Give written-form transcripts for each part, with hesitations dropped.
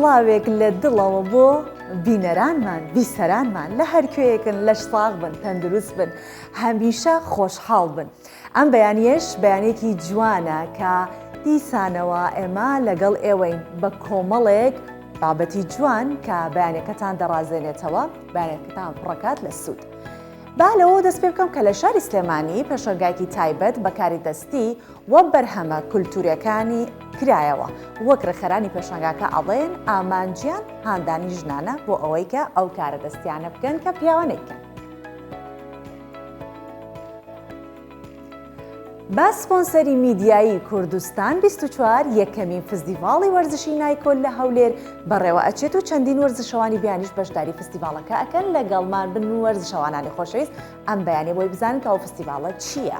سڵاوێک لە دڵەوە بۆ بینەرانمان بیسەرانمان لە هەرکوێیەکن لەش ساغ بن تەندروست بن هەمیشە خۆشحاڵ بن. ئەم بەیانیەش بەیانێکی جوانە کە دیسانەوە ئێمە لەگەڵ ئێوەین بە کۆمەڵێک بابەتی جوان کە بەیانەکەتان دەڕازێنێتەوە بەیانەکەتان پڕەکات لە سوود. با لەوە دەست پێ بکەم کە لە شاری سلێمانی پێشەنگایەکی تایبەت بەکاری دەستی وە بەرهەمە کولتوریەکانی کرایەوە وەک ڕێخەرانی پێشەنگاکە ئەڵێن ئامانجیان هاندانی ژنانە بۆ ئەوەی کە ئەو کارە دەستیانە بکەن کە پیاوانێکن. با سپۆنسەری میدیایی کوردستان 24 یەکەمین فستیڤاڵی وەرزشی نایکۆل لە هەولێر بەڕێوە ئەچێت و چەندین وەرزشەوانی بیانیش بەشداری فستیڤاڵەکە ئەکەن لەگەڵمان بن و وەرزشەوانانی خۆشەویست ئەم بەیانێ بۆی بزانن کە ئەو فستیڤاڵە چییە.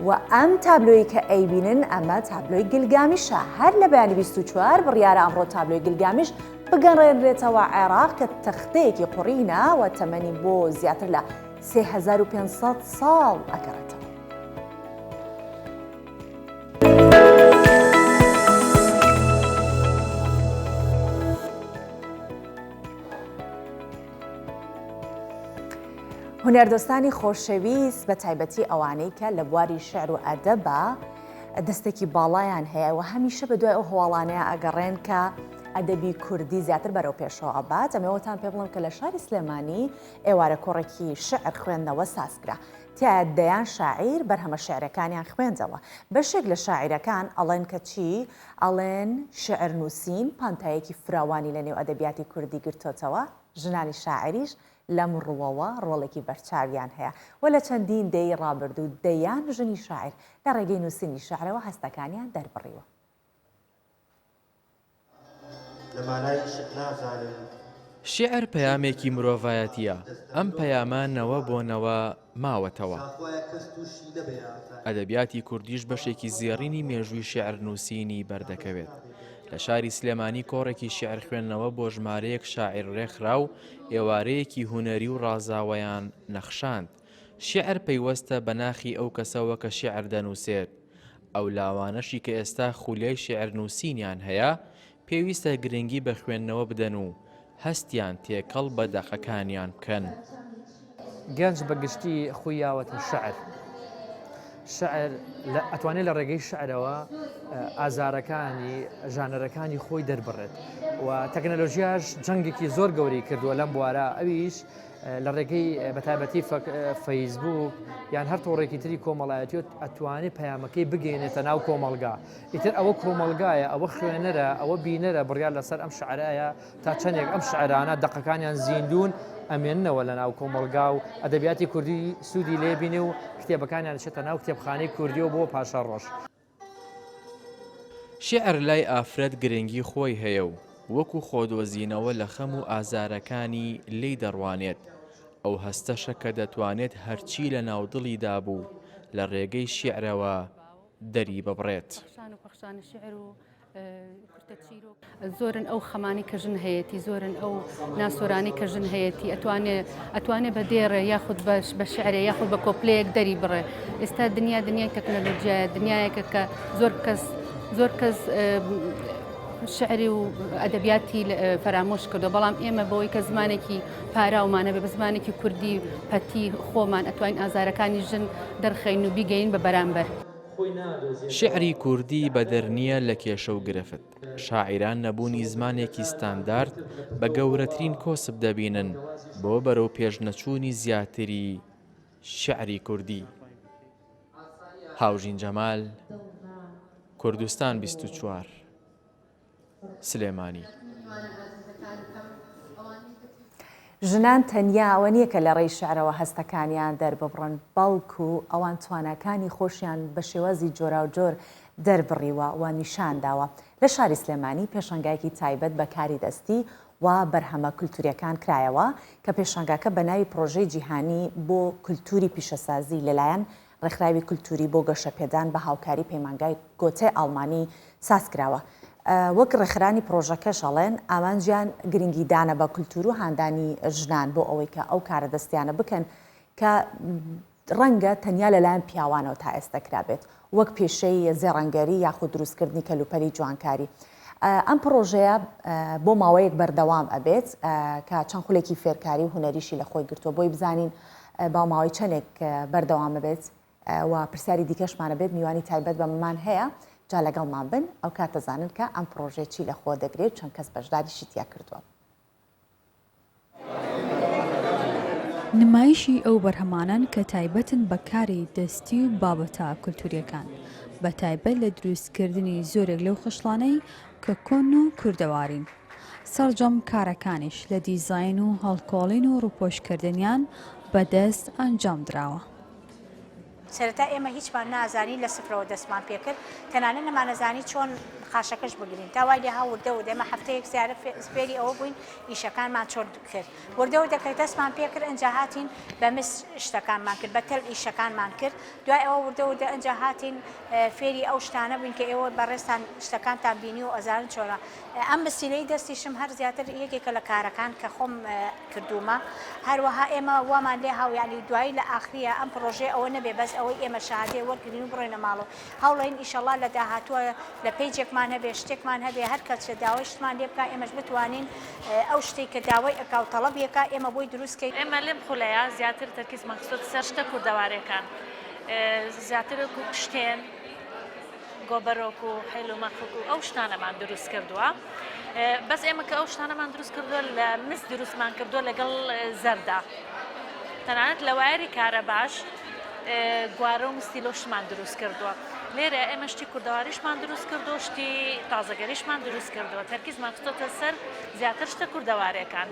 و ئەم تابلۆی کە ئەیبینن ئەمە تابلۆی گلگامیشە. هەر لە بەیانی 24 بڕیارە ئەمڕۆ تابلۆی گلگامیش بگەڕێنرێتەوە عێراق کە تەختەیەکی قوڕینە و تەمەنی بۆ زیاتر لە 3500 ساڵ ئەگەڕێتەوە. هونەردۆستانی خۆشەویست بە تایبەتی ئەوانەی کە لە بواری شعر و ئەدەبە دەستێکی باڵایان هەیە و هەمیشە بە دوای ئەو هەواڵانەیە ئەگەڕێن کە ئەدەبی کوردی زیاتر بەرەو پێشەوە ئەبات. ئەمەوەتان پێ بڵم کە لە شاری سلێمانی ئێوارە کوڕێکی شعر خوێندنەوە سازکرا. تایە دەیان شاعیر بەرهەمە شعرەکانیان خوێندەوە. بەشێک لە شاعیرەکان ئەڵێن کە چی؟ ئەڵێن شعر نووسین پانتایەکی فراوانی لە نێو ئەدەبیاتی کوردی گرتوتەوە. ژنانی شاعریش لەم ڕووەوە ڕۆڵێکی بەرچاویان هەیە و لە چەندین دەی ڕابردوو دەیان ژنی شاعر لە ڕێگەی نووسینی شعرەوە هەستەکانیان دەربڕیوە. شێعر پەیامێکی مرۆڤایەتیە. ئەم پەیامانەوە بۆنەوە ماوەتەوە. ئەدەبیاتی کوردیش بەشێکی زێڕینی مێژووی شێعر نووسینی بەردەکەوێت. لە شاری سلێمانی کۆڕێکی شێعر خوێندنەوە بۆ ژمارەیەک شاعیر ڕێکخرا و ئێوارەیەکی هونەری و ڕازاوەیان نەخشاند. شێعر پەیوەستە بە ناخی ئەو کەسەوە کە شێعر دەنووسێت. ئەو لاوانەشی کە ئێستا خولیای شێعر نووسینیان هەیە پێویستە گرنگی بە خوێندنەوە بدەن و هەستیان تێکەڵ بە دەقەکانیان بکەن. گەنج بەگشتی خۆی یاوەتە شەعر. شەعر ئەتوانێت لە ڕێگەی شەعرەوە ئازارەکانی ژانەرەکانی خۆی دەربڕێت و تەکنەلۆژیاش جەنگێکی زۆر گەوری کردووە لەم بوارە. ئەویش لە ڕێگەی بەتایبەتی فەیسبوک یان هەر تۆڕێکی تری کۆمەڵایەتی ئەتوانێت پەیامەکەی بگەێنێتە ناو کۆمەلگا. ئیتر ئەوە کۆمەلگایە، ئەوە خوێنەرە، ئەوە بینەرە بڕیار لەسەر ئەم شعرایە تا چەندێک ئەم شعرانە دەقەکانیان زیندون ئەمێننەوە لە ناو کۆمەلگا و ئەدەبیاتی کوردی سوودی لێبینێ و کتێبەکانیان دەچێتە ناو کتێبخانەی کوردیەوە بۆ پاشە ڕۆژ. شێعر لای ئافرەت گرنگی خۆی هەیە و وەکو خۆدۆزینەوە لە خەم و ئازارەکانی لی دەڕوانێت. ئەو هەستەشە کە دەتوانێت هەرچی لە ناودڵی دابوو لە ڕێگەی شێعرەوە دەری ببڕێت. زۆرن ئەو خەمانی کە ژن هەیەی، زۆرن ئەو ناسۆرانی کە ژن هەیەی ئەتوانێت بە دێڕە یاخود بە شعرێ یاخود بە کۆپلەیەک دەری بڕێ. ئێستا دنیای تەکنەلۆژیایە، دنیایەکە کە زۆر کەس شعری و ئەدەبیاتی فەرامۆش کردو، بەڵام ئێمە بەوەی کە زمانێکی پاراومانە بێ بە زمانێکی کوردی پەتی خۆمان ئەتوانین ئازارەکانی ژن دەرخەین و بیگەین بە بەرامبەر. شعری کوردی بەدەرنیە لە کێشە و گرفت. شاعیران نەبوونی زمانێکی ستاندارد بە گەورەترین کۆسب دەبینن بۆ بەرەو پێشنەچوونی زیاتری شعری کوردی. هاوژین جەمال، کوردستان 24 سلێمانی. ژنان تەنیا ئەوە نییە کە لە ڕێی شعرەوە هەستەکانیان دەرببڕن، بەڵکو ئەوان توانەکانی خۆشیان بە شێوازی جۆرا و جۆر دەربڕیوە و نیشانداوە. لە شاری سلێمانی پێشەنگایەکی تایبەت بە کاری دەستی و بەرهەمە کولتوریەکان کرایەوە کە پێشەنگاکە بە ناوی پرۆژەی جیهانی بۆ کولتوری پیشەسازی لەلایەن ڕێکخراوی کولتوری بۆ گەشەپێدان بە هاوکاری پەیمانگای گۆتێ ئاڵمانی سازکراوە. وەک ڕێکخرانی پرۆژەکەش ئەڵێن ئامانجیان گرنگیدانە بە کولتور و هاندانی ژنان بۆ ئەوەی کە ئەو کارە دەستیانە بکەن کە ڕەنگە تەنیا لەلایەن پیاوانەوە تا ئێستا کرابێت وەک پێشەی زێڕەنگەری یاخود دروستکردنی کەلوپەلی جوانکاری. ئەم پرۆژەیە بۆ ماوەیەک بەردەوام ئەبێت کە چەند خولێکی فێرکاری و هونەریشی لە خۆی گرتووە بۆی بزانین با ماوەی چەندێک بەردەوام بێت و پرسیاری دیکەشمانە بێت میوانی تایبەت بەمەمان هەیە جا لەگەڵمان بن ئەو کاتەزانن کە ئەم پرۆژێ چی لە خۆ دەگرێت چەند کەس بەشداریشی تیا کردووە. نمایشی ئەو بەرهەمانان کە تایبەتن بەکاری دەستی و بابەتە کولتوریەکان بە تایبەت لە دروستکردنی زۆرێک لەو خشتڵانەی کە کۆن و کوردەوارین. سەرجەم کارەکانیش لە دیزاین و هەڵکۆڵین و ڕووپۆشکردنیان بەدەست ئەنجام درراوە. سەرەتا ئێمە هیچمان نازانی لە سفرەوە دەستمان پێکرد تەنانە نەمانەزانی چۆن خاشەکەش بگرین تاوای لێ هاوردە و دێمە هەفتەیەک زیارە سپێری ئەوە بووین ئیشەکانمان چۆن کرد وردە و دەکەی دەستمان پێکرد ئەنجا هاتین بە مس شتەکانمان کرد بە تەل ئیشەکانمان کرد دوای ئەوە وردە و ئەنجا هاتین فێری ئەو شتانە بووین کە ئێوە بەڕێستان شتەکانتان بینی و ئەزارن چۆرە ئەم بسیلەی دەستیشم هەر زیاتر یەکێکە لە کارەکان کە خۆم کردومە هەروەها ئێمە وامان لێ هاویانی دوایی لە ئاخریە ئەم پرۆژێ ئەوە نەبێ بەس ئەوەی ئێمە شادێ وەرگین و بڕێنە ماڵەوە هەوڵین ئیشەڵا لە داهاتووە لە پێیجێکمان هەبێ شتێکمان هەبێ هەر کەس داوای شتمان لێ بکە ئێمەش بتوانین ئەو شتێک کە داوای ئەکاو تەڵەبیەکە ئێمە بۆی دروستکەین. ئێمە لێم خولەیە زیاتر تەرکیزمان خستۆت سەر شتە کوردەوارەکان زیاتر شتێن گۆبەرۆک و حیل و مەخک و ئەو شتانەمان دروست کردووە بەس ئێمە کە ئەو شتانەمان دروست کردووە لە مس دروستمان کردووە لەگەڵ زەردا تەنانەت لە وایری کارە باش گوارە و مستیلۆشمان دروست کردووە لێرە ئێمە شتی کوردەواریشمان دروست کردو شتی تازەگەریشمان دروست کردووە تەرکیزمان خستۆتە سەر زیاتر شتە کوردەوارەکان.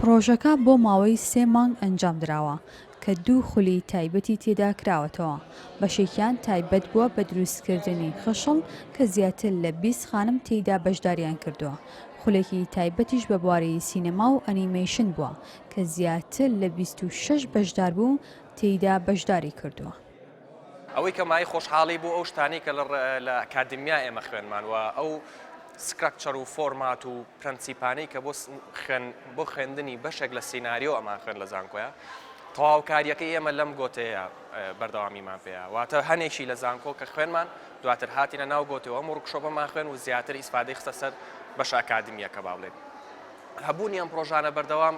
پرۆژەکە بۆ ماوەی 3 مانگ ئەنجام درراوە کە 2 خولی تایبەتی تێدا کراوەتەوە بەشێکیان تایبەت بووە بە دروستکردنی خشڵ کە زیاتر لە 20 خانم تێیدا بەشداریان کردووە. خولێکی تایبەتیش بە بواری سینەما و ئەنیمەیشن بووە کە زیاتر لە 26 بەشدار بوو تێیدا بەشداری کردووە. ئەوەی کە مای خۆشحاڵی بوو ئەو شتانی کە لە ئەکادمیا ئێمە خوێنمانوە ئەو سکرکچەر و فۆرمات و پرەنسیپانەی کە بۆ خوێندنی بەشێک لە سیناریۆ ئەمان خوێن لە زانکۆیە تەواوکاریەکەی ئێمە لەم گۆتەیە بەردەوامیمان پێەیە واتە هەنێکی لە زانکۆ کە خوێنمان دواتر هاتینە ناو گۆتەوە ئەم ڕوکشۆپەمان خوێن و زیاتر ئیسفادەی خستە سەر بەش ئەکادمیەکە با بڵێن. هەبوونی ئەم پرۆژانە بەردەوام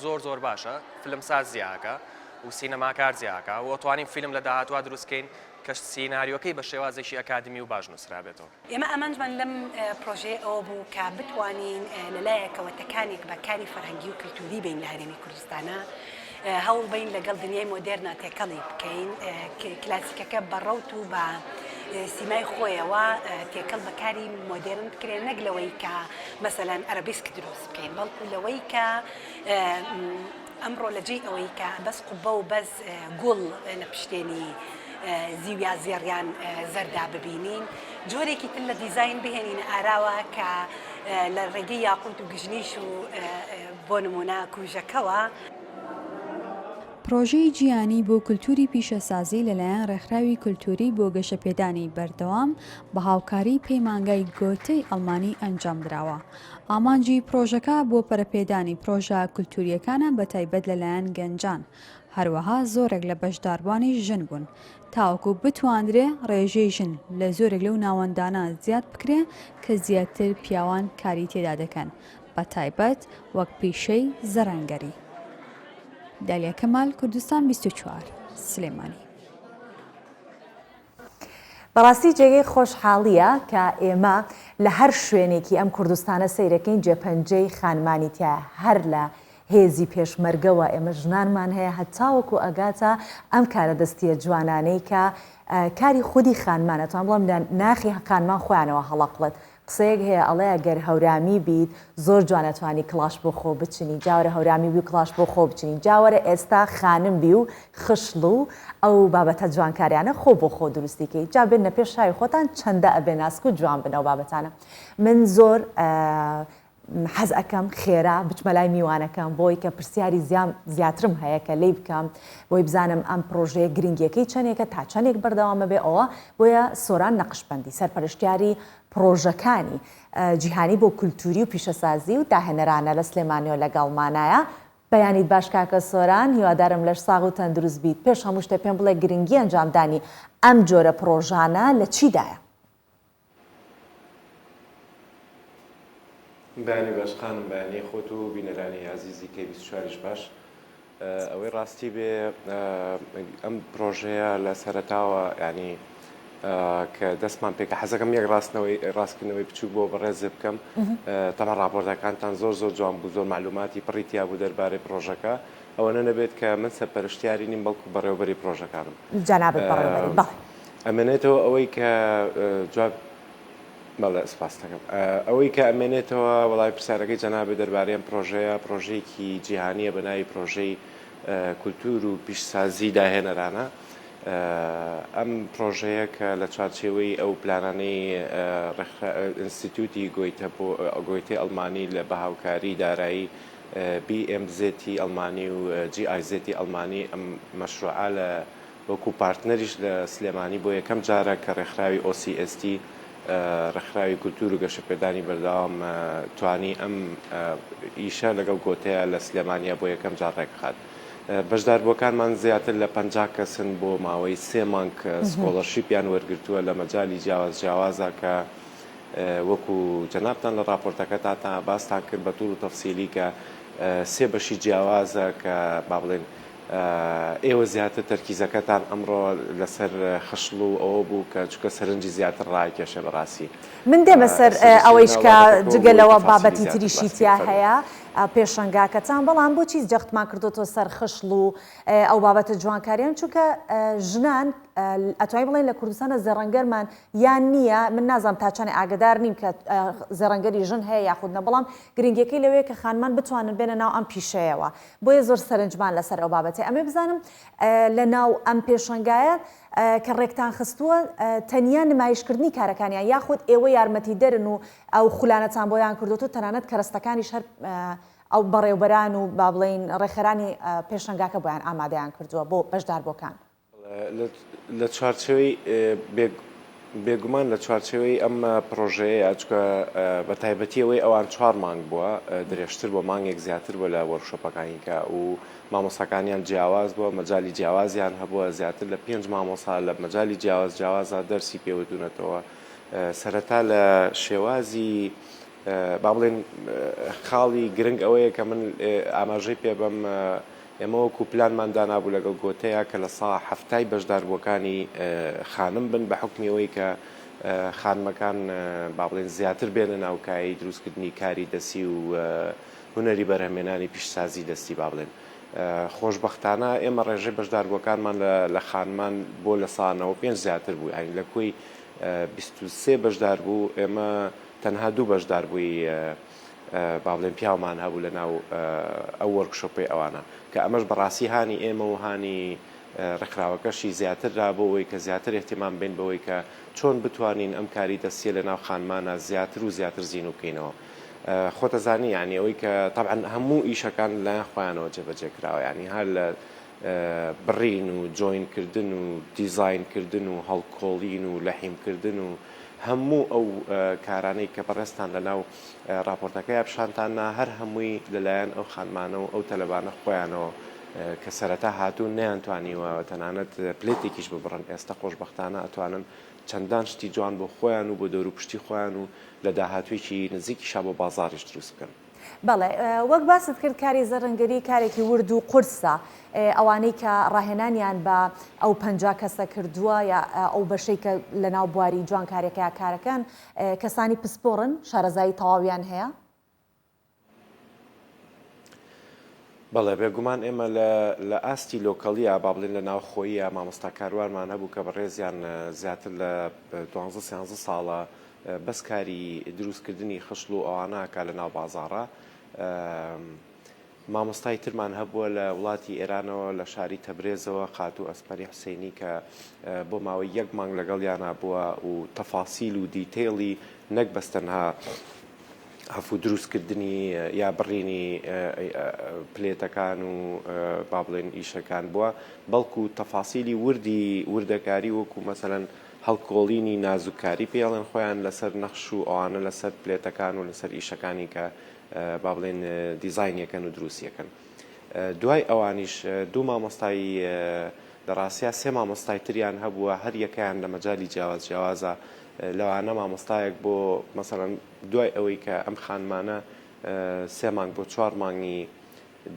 زۆر باشە فیلمساز زیاکە و سینەماکار زیاکە و توانین فیلم لە داهاتوە دروستکەین کە سیناریۆکەی بە شێوازێکی ئەکادمی و باش نووسرابێتەوە. ئێمە ئەمانجمان لەم پرۆژێ ئەوە بوو کە بتوانین لەلایەکەوەتەکانێک بەکاری فەرهەنگی و کلتوری بین لە هەرێمی کوردستانە هەوڵ بین لەگەڵ دنیای مۆدێرنە تێکەڵی بکەین کلاسیکەکە بەڕەوت و بە سیمای خۆیەوە تێکەڵ بەکاری مۆدێرن بکرێن نەک لەوەی کە مەسەلەن ئەرەبیسک دروست بکەین بەڵکو لەوەی کە ئەمڕۆ لەجێ ئەوەی کە بەس قوبە و بەس گوڵ لە پشتێنی زیویا زێڕیان زەردا ببینین جۆرێکی تر لە دیزاین بهێنینە ئاراوە کە لە ڕێگەی یاقوت و گژنیش و بۆ نمونە کوژەکەوە. پرۆژەی جیهانی بۆ کولتوری پیشەسازی لەلایەن ڕێکخراوی کولتوری بۆ گەشەپێدانی بەردەوام بە هاوکاری پەیمانگای گۆتەی ئەڵمانی ئەنجام درراوە. ئامانجی پرۆژەکە بۆ پەرەپێدانی پرۆژە کولتوریەکانە بە تایبەت لەلایەن گەنجان هەروەها زۆرێک لە بەشداربوانی ژن بوون تاوەکو بتواندرێ ڕێژەی ژن لە زۆرێک لەو ناوەندانە زیاد بکرێ کە زیاتر پیاوان کاری تێدا دەکەن بە تایبەت وەک پیشەی زەڕەنگەری. دالیا کەمال کوردستان 24 سلێمانی. بەڕاستی جێگەی خۆشحاڵیە کە ئێمە لە هەر شوێنێکی ئەم کوردستانە سەیرەکەین جێپەنجەی خانمانی تیا هەر لە هێزی پێشمەرگەوە ئێمە ژنانمان هەیە هەتاوەکو ئەگاتە ئەم کارە دەستیە جوانانەی کە کاری خودی خانمانە توان بڵم لە ناخی خانمان خۆیانەوە هەڵەقڵێت قسەیەک هەیە ئەڵەیە گەر هەورامی بیت زۆر جوانەتوانی کلاش بۆ خۆ بچنی جاوەرە هەورامی بی و کلاش بۆ خۆ بچنی جاوەرە ئێستا خانم بی و خشڵ و ئەو بابەتە جوانکاریانە خۆ بۆ خۆ دروستیکەی جا بێنە پێش شاوی خۆتان چەندە ئەبێ ناسک و جوان بنەوە بابەتانە. من زۆر حەز ئەەکەم خێرا بچمەلای میوانەکەم بۆی کە پرسیاری زیاترم هەیە کە لی بکەم بۆی بزانم ئەم پرۆژەیە گرنگیەکەی چەندێکە تا چەندێک بەردەوامە بێ ئەوە بۆیە سۆران نەقشبەندی سەرپەرشتیاری پرۆژەکانی جیهانی بۆ کولتوری و پیشەسازی و داهێنەرانە لە سلێمانیەوە لەگەڵمانایە بەیانیت باش کاکە سۆران، هیوادارم لەش ساغ و تەندروست بیت. پێش هەموو شتێ پێم بڵێ گرنگی ئەنجامدانی ئەم جۆرە پرۆژانە لە چیدایە؟ بەیانی باشخانم، بەیانی خۆت و بینەرانی عزیزی کەی24 باش. ئەوەی ڕاستی بێ ئەم پرۆژەیە لە سەرەتاوە ینی کە دەستمان پێکە حەزەکەم یەک ڕاستکردنەوەی بچوو بۆ بەڕێزێ بکەم. تەمە راپۆرتەکانتان زۆر جوان بوو، زۆر معلوماتی پڕیتیا بوو دەربارەی پرۆژەکە. ئەوەنە نەبێت کە من سەرپەرشتیاری نیم بەڵکو بەڕێوەبەری پرۆژەکانم. جەنابەت بەڕێوەبەری بەڵێ. ئەمێنێتەوە ئەوەی کە جواب بەڵێ سپاس دەکەم. ئەوەی کە ئەمێنێتەوە وەڵای پرسیارەکەی جەنابێت دەربارەی ئەم پرۆژەیە، پرۆژەیەکی جیهانیە بە ناوی پرۆژەی کولتور و پیشسازی داهێنەرانە. ئەم پرۆژەیە کە لە چارچێوەی ئەو پلانانەی ئینستیتوتی گۆیتەی ئەڵمانی لە بەهاوکاری دارایی BMZ ئەڵمانی و GIZ ئەڵمانی ئەم مەشروعە لە وەکو پارتنەریش لە سلێمانی بۆ یەکەم جارە کە ڕێکخراوی OCST ڕێکخراوی کولتور و گەشەپێدانی بەردەوام توانی ئەم ئیشە لەگەڵ گۆتەیە لە سلێمانیا بۆ یەکەم جار ڕێکخات. بەشداربووەکانمان زیاتر لە 50 کەسن بۆ ماوەی 3 مانگ سکۆڵەرشیپیان وەرگرتووە لە مەجای جیاوازە کە وەکو جەنابتان لە راپۆرتەکەتان باستان کرد بە توڵ و تەفسیلی کە 3 بەشی جیاوازە کە با بڵێن ئێوە زیاتر تەرکیزەکەتان ئەمڕۆ لەسەر خشڵ و ئەوە بوو کە چکە سەرنجی زیاتر ڕایکێشە بەڕاستی. من دێمە سەر ئەوەیش کە جگەلەوە بابەتی تریشی تیا هەیە پێشەنگاکەتان، بەڵام بۆچی جەختمان کردوتۆ سەر خشڵ و ئەو بابەتە جوانکاریان، چونکە ژنان ئەتوانی بڵێن لە کوردستانە زەڕەنگەرمان یان نییە. من نازانم تا چەنێ ئاگدار نیم کە زەڕەنگەری ژن هەیە یاخودنە، بەڵام گرنگەکەی لەوەیە کە خانمان بتوانن بێنە ناو ئەم پیشەیەوە. بۆیە زۆر سەرنجمان لەسەر ئەو بابەتێ. ئەمێ بزانم لە ناو ئەم پێشەنگایە کە ڕێکتان خستووە تەنیا نمایشکردنی کارەکانیان یاخود ئێوە یارمەتی دەرن و ئەو خولانەتان بۆیان کردوتە تەنانەت کەرەستەکانی شەر ئەو بەڕێوبەران و با بڵێن ڕێخەرانی پێشەنگاکە بۆیان ئامادەیان کردووە بۆ بەشداربووەکان. لە چوارچێوەی بێگومان لە چوارچێوەی ئەم پرۆژەیە چکە بە تایبەتیەوەی ئەوان 4 مانگ بووە، درێژتر بۆ مانگێک زیاتر بۆ لە وەرکشۆپەکانیکە و مامۆستاکانیان جیاواز بووە، مەجای جیاوازیان هەبووە زیاتر لە 5 مامۆستا لە مەجای جیاوازە دەرسی پێوەدونەتەوە. سەرەتا لە شێوازی با بڵێن خاڵی گرنگ ئەوەیە کە من ئاماژەی پێ بەم ئێمە وەکو پلانمان دانابوو لەگەڵ گۆتەیە کە لە سا هەفتای بەشداربووەکانی خانم بن بە حکمیەوەی کە خانمەکان با بڵێن زیاتر بێنە ناوکایی دروستکردنی کاری دەستی و هونەری بەرهەمێنانی پیشسازی دەستی با بڵێن. خۆشببختانە ئێمە ڕێژەی بەشداربووەکانمان لە خانمان بۆ لە ساڵەوە 5 زیاتر بوو، ئاین لە کۆی 23 بەشدار بوو ئێمە تەنها 2 بەشدار بووی با بڵێن پیاومان هەبوو لە ناو ئەو وەرکشۆپی ئەوانە کە ئەمەش بەڕاستی هانی ئێمە و هانی ڕێکخراوەکەشی زیاتررا بۆەوەی کە زیاتر احتیمام بین بەوەی کە چۆن بتوانین ئەم کاری دەستیە لە ناو خانمانە زیاتر و زیاتر زیین و بکەینەوە. خۆتەزانی ینی ئەوەی کە طبعا هەموو ئیشەکان لایەن خۆیانەوە جێبەجێکراوە، ینی هەر لە بڕین و جۆینکردن و دیزاینکردن و هەڵکۆڵین و لەحیمکردن و هەموو ئەو کارانەی کە بەڕێستان لە ناو راپۆرتەکەی پیششانتاننا هەر هەمووی لەلایەن ئەو خانمانە و ئەو تەلەبانە خۆیانەوە کە سەرەتا هاتوون نەیانتوانیوە تەنانەت پلێتێکیش ببڕن. ئێستا خۆشببختانە ئەتوانن چەندان شتی جوان بۆ خۆیان و بۆ دەور و پشتی خۆیان و لە داهاتوێکی نزیکیشا بۆ بازاریش دروست بکەن. بەڵێ وەک باست کرد کاری زەڕەنگەری کارێکی ورد و قورسە، ئەوانەی کە ڕاهێنانیان بە ئەو 50 کەسە کردووە یا ئەو بەشەی کە لە ناو بواری جوان کارێکە کارەکان کەسانی پسپۆڕن شارەزایی تەواویان هەیە؟ بەڵێ بێگومان ئێمە لە ئاستی لۆکەڵیە با بڵێن لە ناو خۆیە مامۆستا کاروانمان هەبوو کە بەڕێزیان زیاتر لە 12-13 ساڵە بەسکاری دروستکردنی خشڵ و ئەوانەکە لە ناو بازاڕە. مامۆستای ترمان هەبووە لە وڵاتی ئێرانەوە لە شاری تەبرێزەوە قاتوو ئەسپەری حوسێنی کە بۆ ماوەی 1 مانگ لەگەڵیانە بووە و تەفاسیل و دیتیلی نەک بەستەنها هەفوو دروستکردنی یا بڕینی پلێتەکان و با بڵێن ئیشەکان بووە، بەڵکو تەفاسیلی وردەکاری وەکو مەسەلەن هەڵکۆڵینی نازوکاری پێڵێن خۆیان لەسەر نەخش و ئەوانە لەسەر پلێتەکان و لەسەر ئیشەکانی کە با بڵێن دیزاینیەکەن و دروستیەکەن. دوای ئەوانیش دوو مامۆستایی لە ڕاستیا سێ مامۆستای تریان هەبووە هەر یەکیان لە مەجای جیاوازە لەوانە مامۆستایەک بۆ مەسەڵەن دوای ئەوەی کە ئەم خانمانە 3 مانگ بۆ 4 مانگی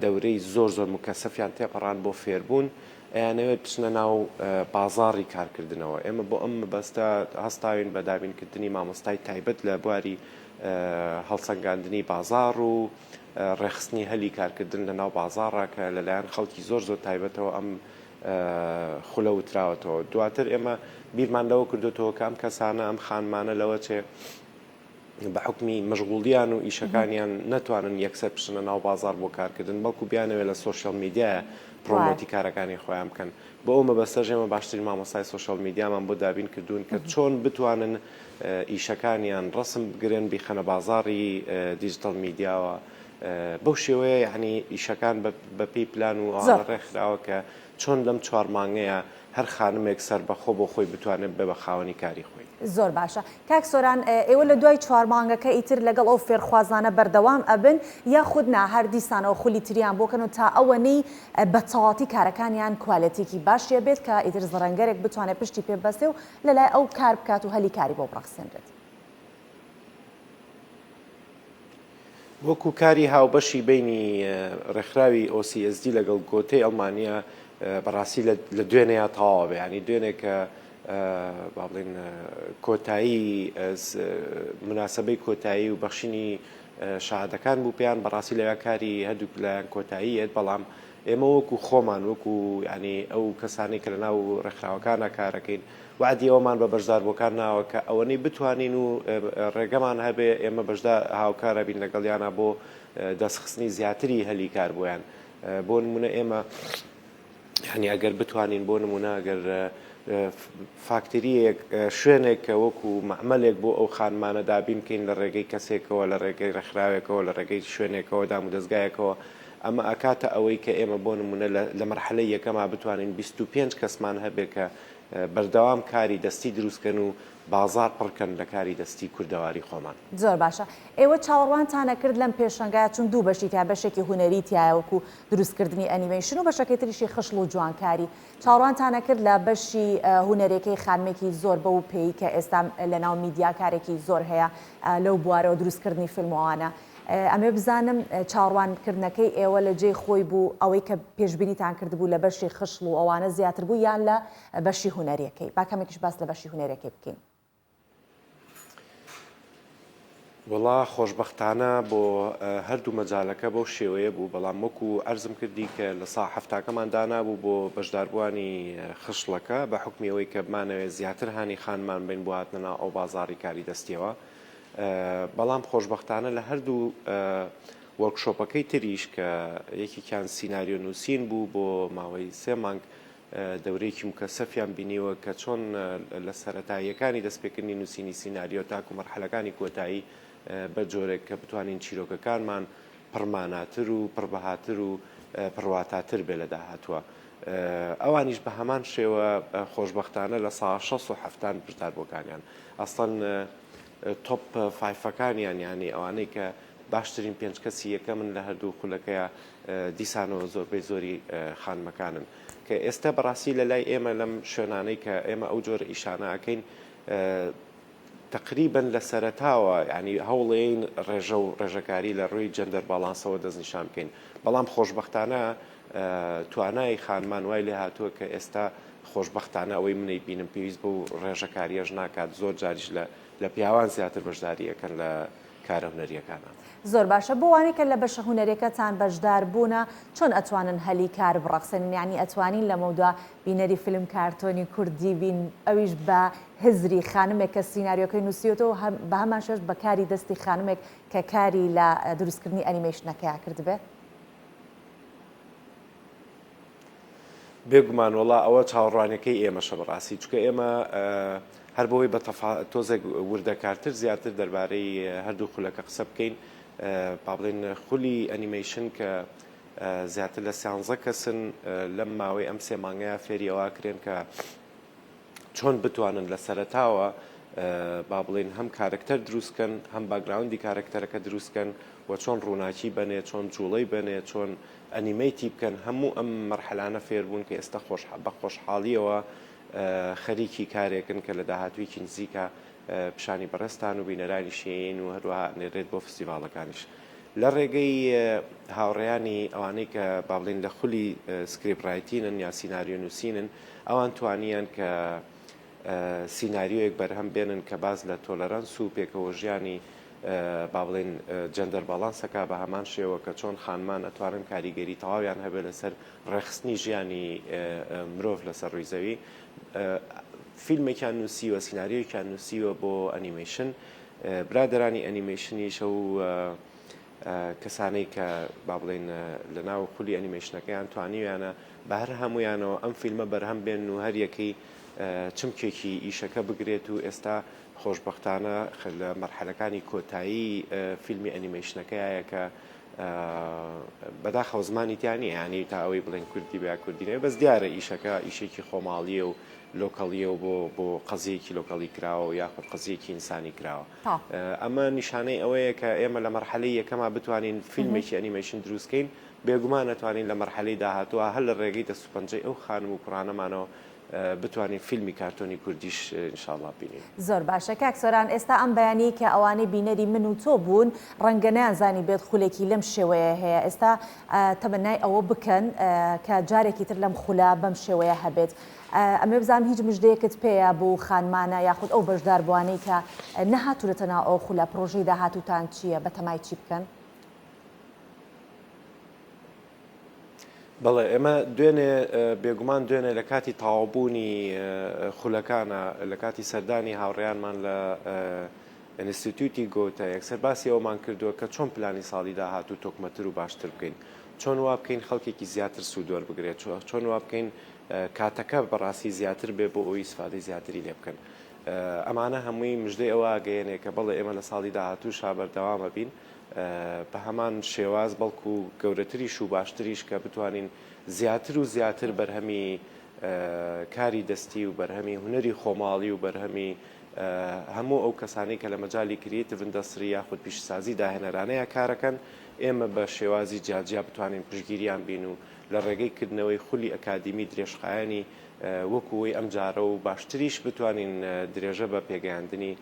دەورەی زۆر مکەسەفیان تێپەڕان بۆ فێربوون ئەیانەوێت بچنە ناو بازاڕی کارکردنەوە ئێمە بۆ ئەم بەستە هەستاوین بە دابینکردنی مامۆستای تایبەت لە بواری هەڵسەنگاندنی بازاڕ و ڕێخستنی هەلی کارکردن لە ناو بازاڕە کە لەلایەن خەڵکی زۆر تایبەتەوە ئەم خولە وتراوەتەوە دواتر ئێمە بیرمان لەوە کردوتەوە کە ئەم کەسانە ئەم خانمانە لەوە چێ بە حکمی مەشغوڵیان و ئیشەکانیان نەتوانن یەکسەر بشنە ناو بازار بۆ کارکردن بەڵکو بیانەوێت لە سوۆشیال میدیایە پرۆمۆتی کارەکانی خۆیان بکەن بۆ ئەومە بەسەر ژێمە باشترین مامۆستای سوۆشیال میدیامان بۆ دابین کردوون کە چۆن بتوانن ئیشەکانیان ڕسم بگرن بیخەنە بازاڕی دیجیتال میدیاوە بەو شێوەیە یعنی ئیشەکان بەپی پلان و ڕێکخراوە کە چۆن لەم 4 مانگەیە هەر خانمێک سەر بەخۆ بۆ خۆی بتوانێت بە خاوەنی کاری خۆی زۆر باشە کاک سۆران ئێوە لە دوای 4 مانگەکە ئیتر لەگەڵ ئەو فێرخوازانە بەردەوام ئەبن یاخود نا هەر دیسانەوە خولی تریان بۆکەن و تا ئەوەنەی بەتەواتی کارەکانیان کوالەتێکی باشیە بێت کە ئیتر زڕەنگەرێک بتوانێت پشتی پێ بەستێ و لەلای ئەو کار بکات و هەلی کاری بۆ بڕەخسێنرێت وەکو کاری هاوبەشی بینی ڕێکخراوی OCSD لەگەڵ گۆتەی ئەڵمانیا بەڕاستی لە دوێنەیە تەواوە بێ ینی دوێنێک کە با بڵێن کۆتایی مناسبەی کۆتایی و بەخشینی شاهدەکان بوو پێیان بەڕاستی لەوێ کاری هەردوو لایەن کۆتاییەت بەڵام ئێمە وەکو خۆمان وەکو ینی ئەو کەسانی کە لە ناو ڕێکخراوەکانە کارەکەین وعدی ئەومان بە بەشداربووەکان ناوە کە ئەوەنەی بتوانین و ڕێگەمان هەبێ ئێمە بەشدا هاوکارە بین لەگەڵیانە بۆ دەستخستنی زیاتری هەلی کار بۆیان بۆ نمونە ئێمە ینی ئەگەر بتوانین بۆ نمونە ئەگەر فاکتریەک شوێنێک کە وەکو مەعمەلێک بۆ ئەو خانمانە دابین بکەین لە ڕێگەی کەسێکەوە لە ڕێگەی ڕێکخراوێکەوە لە ڕێگەی شوێنێکەوە دام و دەستگایەکەوە ئەمە ئاکاتە ئەوەی کە ئێمە بۆ نمونە لە مەرحلەی یەکەما بتوانین 25 کەسمان هەبێ کە بەردەوام کاری دەستی دروستکەن و بازار پڕکەن لە کاری دەستی کوردەواری خۆمان زۆر باشە ئێوە چاوەڕوانتانە کرد لەم پێشەنگایە چون دوو بەشی تا بەشێکی هوەری تایەوەکو دروستکردنی ئەنیمەیشن و بەشەکەی تریشی خشڵ و جوانکاری چاوەڕوانتانە کرد لە بەشی هوەرێکی خانمێکی زۆر بە و پێی کە ئێستا لە ناو میدیا کارێکی زۆر هەیە لەو بوارەوە دروستکردنی فیلمەوانە ئەمێ بزانم چاوەڕوانکردنەکەی ئێوە لە جێی خۆی بوو ئەوەی کە پێشبینیتان کردبوو لە بەشی خشڵ و ئەوانە زیاتر بوو یان لە بەشی هوەرەکەی با کەمێکیش باس لە بەشی هوەرەکەی بکەین وڵا خۆشببختانە بۆ هەردوو مەجالەکە بەو شێوەیە بوو بەڵام وەکو ئەرزم کردی کە لە سا هەفتاکەمان دانابوو بۆ بەشداربووانی خشلەکە بە حکمی ئەوەی کە بمانەوێت زیاتر هانی خانمان بین بۆ هاتنەنا ئەو بازاڕی کاری دەستیەوە بەڵام خۆشببختانە لە هەردوو وەرکشۆپەکەی تریش کە یەکێکیان سیناریۆ نووسین بوو بۆ ماوەی 3 مانگ دەورەیەکی مکەسەفیان بینیوە کە چۆن لە سەرەتاییەکانی دەستپێکردنی نووسینی سیناریۆ تاکو مەرحەلەکانی کۆتایی بە جۆرێک کە بتوانین چیرۆکەکانمان پڕماناتر و پڕبەهاتر و پڕواتاتر بێ لە داهاتوە ئەوانیش بە هەمان شێوە خۆشببختانە لە سا 6 بژداربووەکانیان ئەستان تۆپ 5ەکانیان ینی ئەوانەی کە باشترین 5 کەسی یەکە من لە هەردوو خولەکەیە دیسانەوە زۆربەی زۆری خانمەکانن کە ئێستا بەڕاستی لە لای ئێمە لەم شوێنانەی کە ئێمە ئەو جۆرە ئیشانە ئەکەین تقریبن لە سەرەتاوە ینی هەوڵێن ڕێژە و ڕێژەکاری لە ڕووی جەندەر باڵانسەوە دەستنیشان بکەین بەڵام خۆشببختانە توانای خانمان وای لێ هاتووە کە ئێستا خۆشببختانە ئەوەی منەی بینم پێویست بۆ ڕێژەکاریەش ناکات زۆر جاریش لە پیاوان زیاتر بەشداریەکەن لە کارە هونەریەکانە زۆر باشە بۆ وانی کە لە بەشە هوەرەکەتان بەشدار بوونە چۆن ئەتوانن هەلی کار بڕەخسەن یعنی ئەتوانین لە مەودا بینەری فیلم کارتۆنی کوردی بین ئەویش بە هزری خانمێک کە سیناریۆکەی نووسیوتەوە بە هەمان شێش بە کاری دەستی خانمێک کە کاری لە دروستکردنی ئەنیمەیشنەکەی کردبێ بێگومان وڵا ئەوە چاوەڕوانەکەی ئێمەشە بەڕاستی چکە ئێمە هەر بەوەی بە تۆزێک وردەکارتر زیاتر دەربارەی هەردوو خولەکە قسە بکەین با بڵێن خولی ئەنیمەیشن کە زیاتر لە 13 کەسن لەم ماوەی ئەم 3 مانگەیە فێری ئەوە کرێن کە چۆن بتوانن لە سەرەتاوە با بڵێن هەم کارکتەر دروستکەن هەم باگراوندی کارکتەرەکە دروستکەن و چۆن ڕووناکی بنێ چۆن جوڵەی بنێ چۆن ئەنیمەیتی بکەن هەموو ئەم مەرحلانە فێربوون کە ئێستا بە خۆشحاڵیەوە خەریکی کارێکن کە لە داهاتوویکی نزیکە پیشانی بەڕێستان و بینەرانی شێین و هەروەها نێرێت بۆ فستیڤالەکانیش لە ڕێگەی هاوڕێیانی ئەوانەی کە با بڵێن لە خولی سکریپڕایتینن یا سیناریۆ نووسینن ئەوان توانیان کە سیناریۆیەک بەرهەم بێنن کە باز لە تۆلەرەنس و پێکەوە ژیانی با بڵێن جەندەر باڵانسەکە بە هەمان شێوە کە چۆن خانمان ئەتوانن کاریگەری تەواویان هەبێت لەسەر ڕێخستنی ژیانی مرۆڤ لەسەر ڕووی زەوی فیلمێکیان نووسیوە سیناریۆیەکیان نووسیوە بۆ ئەنیمەیشن برادەرانی ئەنیمەیشنیش و کەسانەی کە با بڵێن لە ناو خولی ئەنیمەیشنەکەیان توانیویانە بە هەر هەمویانەوە ئەم فیلمە بەرهەم بێن و هەر یەکەی چمکێکی ئیشەکە بگرێت و ئێستا خۆشببختانە لە مەرحەلەکانی کۆتایی فیلمی ئەنیمەیشنەکەیە کە بەداخەو زمانی تیانی ینی تا ئەوەی بڵێن کوردی بە کوردینەوە بەس دیارە ئیشەکە ئیشێکی خۆماڵیە و لۆکەڵیە و بۆ قەزیەکی لۆکەڵی کراوە و یاخود قەزیەکی ئینسانی کراوە ئەمە نیشانەی ئەوەیە کە ئێمە لە مەرحەلەی یەکەما بتوانین فیلمێکی ئەنیمەیشن دروستکەین بێگومان نەتوانین لە مەرحەلەی داهاتووە هەر لە ڕێگەی دەسوپەنجەی ئەو خانم و کوڕانەمانەوە بتوانین فیلمی کارتۆنی کوردیش ئینشاءڵڵا بینین. زۆر باشە کاکسۆران ئێستا ئەم بەیانی کە ئەوانەی بینەری من و تۆ بوون ڕەنگە نەیانزانی بێت خولێکی لەم شێوەیە هەیە ئێستا تەمەنای ئەوە بکەن کە جارێکی تر لەم خولا بەم شێوەیە هەبێت. ئەمێ بزانم هیچ مژدەیەکت پێەیە بۆ خانمانە یاخود ئەو بەشدار بوانەی کە نەهاتوورەتە ناو ئەو خولا پرۆژەی داهاتووتان چییە بە تەمای چی بکەن؟ بەڵێ ئێمە دوێنێ بێگومان دوێنێ لە کاتی تاوابوونی خولەکانە لە کاتی سەردانی هاوڕێیانمان لە ئینستیتوتی گۆتە یەکسەر باسی ئەومان کردووە کە چۆن پلانی ساڵی داهاتوو تۆکمەتر و باشتر بکەین چۆن وا بکەین خەڵکێکی زیاتر سوودوەر بگرێت چۆن وا بکەین کاتەکە بەڕاستی زیاتر بێ بۆ ئەوی سفادەی زیاتری لێ بکەن ئەمانە هەمووی مژدەی ئەوە گەیەنێ کە بەڵێ ئێمە لە ساڵی داهاتوو شابەردەوامە بین بە هەمان شێواز بەڵکو و گەورەتریش و باشتریش کە بتوانین زیاتر و زیاتر بەرهەمی کاری دەستی و بەرهەمی هونەری خۆماڵی و بەرهەمی هەموو ئەو کەسانی کە لە مەجای کریتیڤ ئیندەستری یاخود پیشسازی داهێنەرانەیە کارەکەن ئێمە بە شێوازی جیاجیا بتوانین پشگیریان بین و لە ڕێگەی کردنەوەی خولی ئەکادیمی درێژخایەنی وەکوەوەی ئەم جارە و باشتریش بتوانین درێژە بە پێگەیاندنی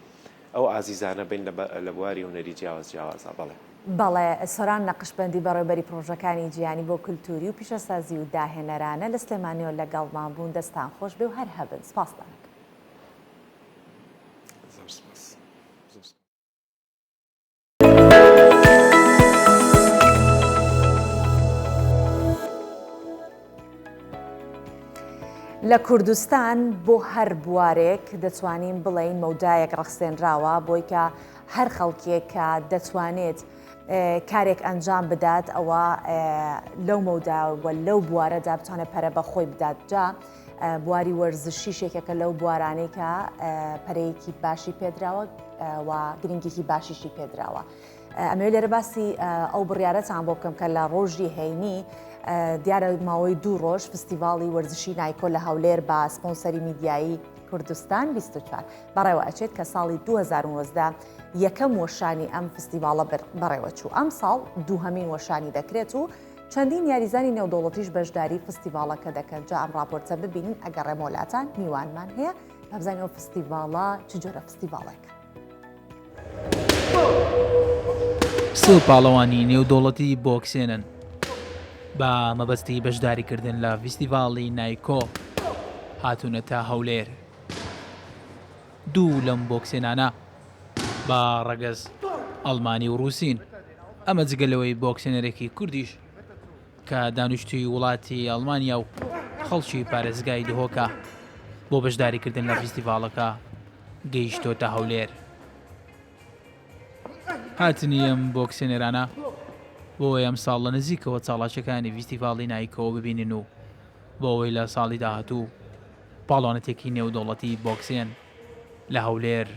ئەو ئازیزانە بین لە بواری هونەری جیاوازە بڵێ. بەڵێ سۆران نەقشبەندی بەڕێوەبەری پرۆژەکانی جیهانی بۆ کولتوری و پیشەسازی و داهێنەرانە لە سلێمانیەوە لەگەڵمان بوون دەستان خۆش بێ و هەر هەبن سپاسدانەکەم. لە کوردستان بۆ هەر بوارێک دەتوانین بڵێین مەودایەک ڕەخسێنراوە بۆی کە هەر خەڵکێک کە دەتوانێت کارێک ئەنجام بدات ئەوە لەو مەوداوە لەو بوارەدا بتوانێت پەرە بەخۆی بدات جا بواری وەرزشیشێکەکە لەو بوارانەی کە پەرەیەکی باشی پێدراوە و گرنگێکی باشیشی پێدراوە. ئەمێ لێرە باسی ئەو بڕیارەتان بۆ بکەم کە لە ڕۆژی هەینی دیارە ماوەی 2 ڕۆژ فستیڤاڵی وەرزشی نایکۆ لە هەولێر بە سپۆنسەری میدیایی کوردستان 24 بەڕێوە ئەچێت کە ساڵی 2019 یەکەم وەشانی ئەم فستیڤاڵە بەڕێوە چوو. ئەم ساڵ دووهەمین وەشانی دەکرێت و چەندین یاریزانی نێودەوڵەتیش بەشداری فستیڤاڵەکە دەکەن. جا ئەم راپۆرتە ببینین ئەگەر ڕێمۆلاتان میوانمان هەیە بزانین ئەو فستیڤاڵە چ جۆرە فستیڤاڵێک. سڵ پاڵەوانی نێودەوڵەتی بۆکسێنن بە مەبەستی بەشداریکردن لە فستیڤاڵی نایکۆ هاتوونە تا هەولێر. دوو لەم بۆکسێنانە بە ڕەگەز ئەڵمانی و رووسین. ئەمە جگەلەوەی بۆکسێنەرێکی کوردیش کە دانیشتووی وڵاتی ئەڵمانیا و خەڵکی پارێزگای دهۆکە بۆ بەشداریکردن لە فستیڤاڵەکە گەیشتۆتە هەولێر. هاتنی ئەم بۆکسێنەرانە بۆ ئەم ساڵ لە نزیکەوە چاڵاکەکانی فستیڤاڵی نایکۆ ببینن و بۆ ئەوەی لە ساڵی داهاتوو پاڵۆنەتێکی نێودەوڵەتی بۆکسێن لە هەولێر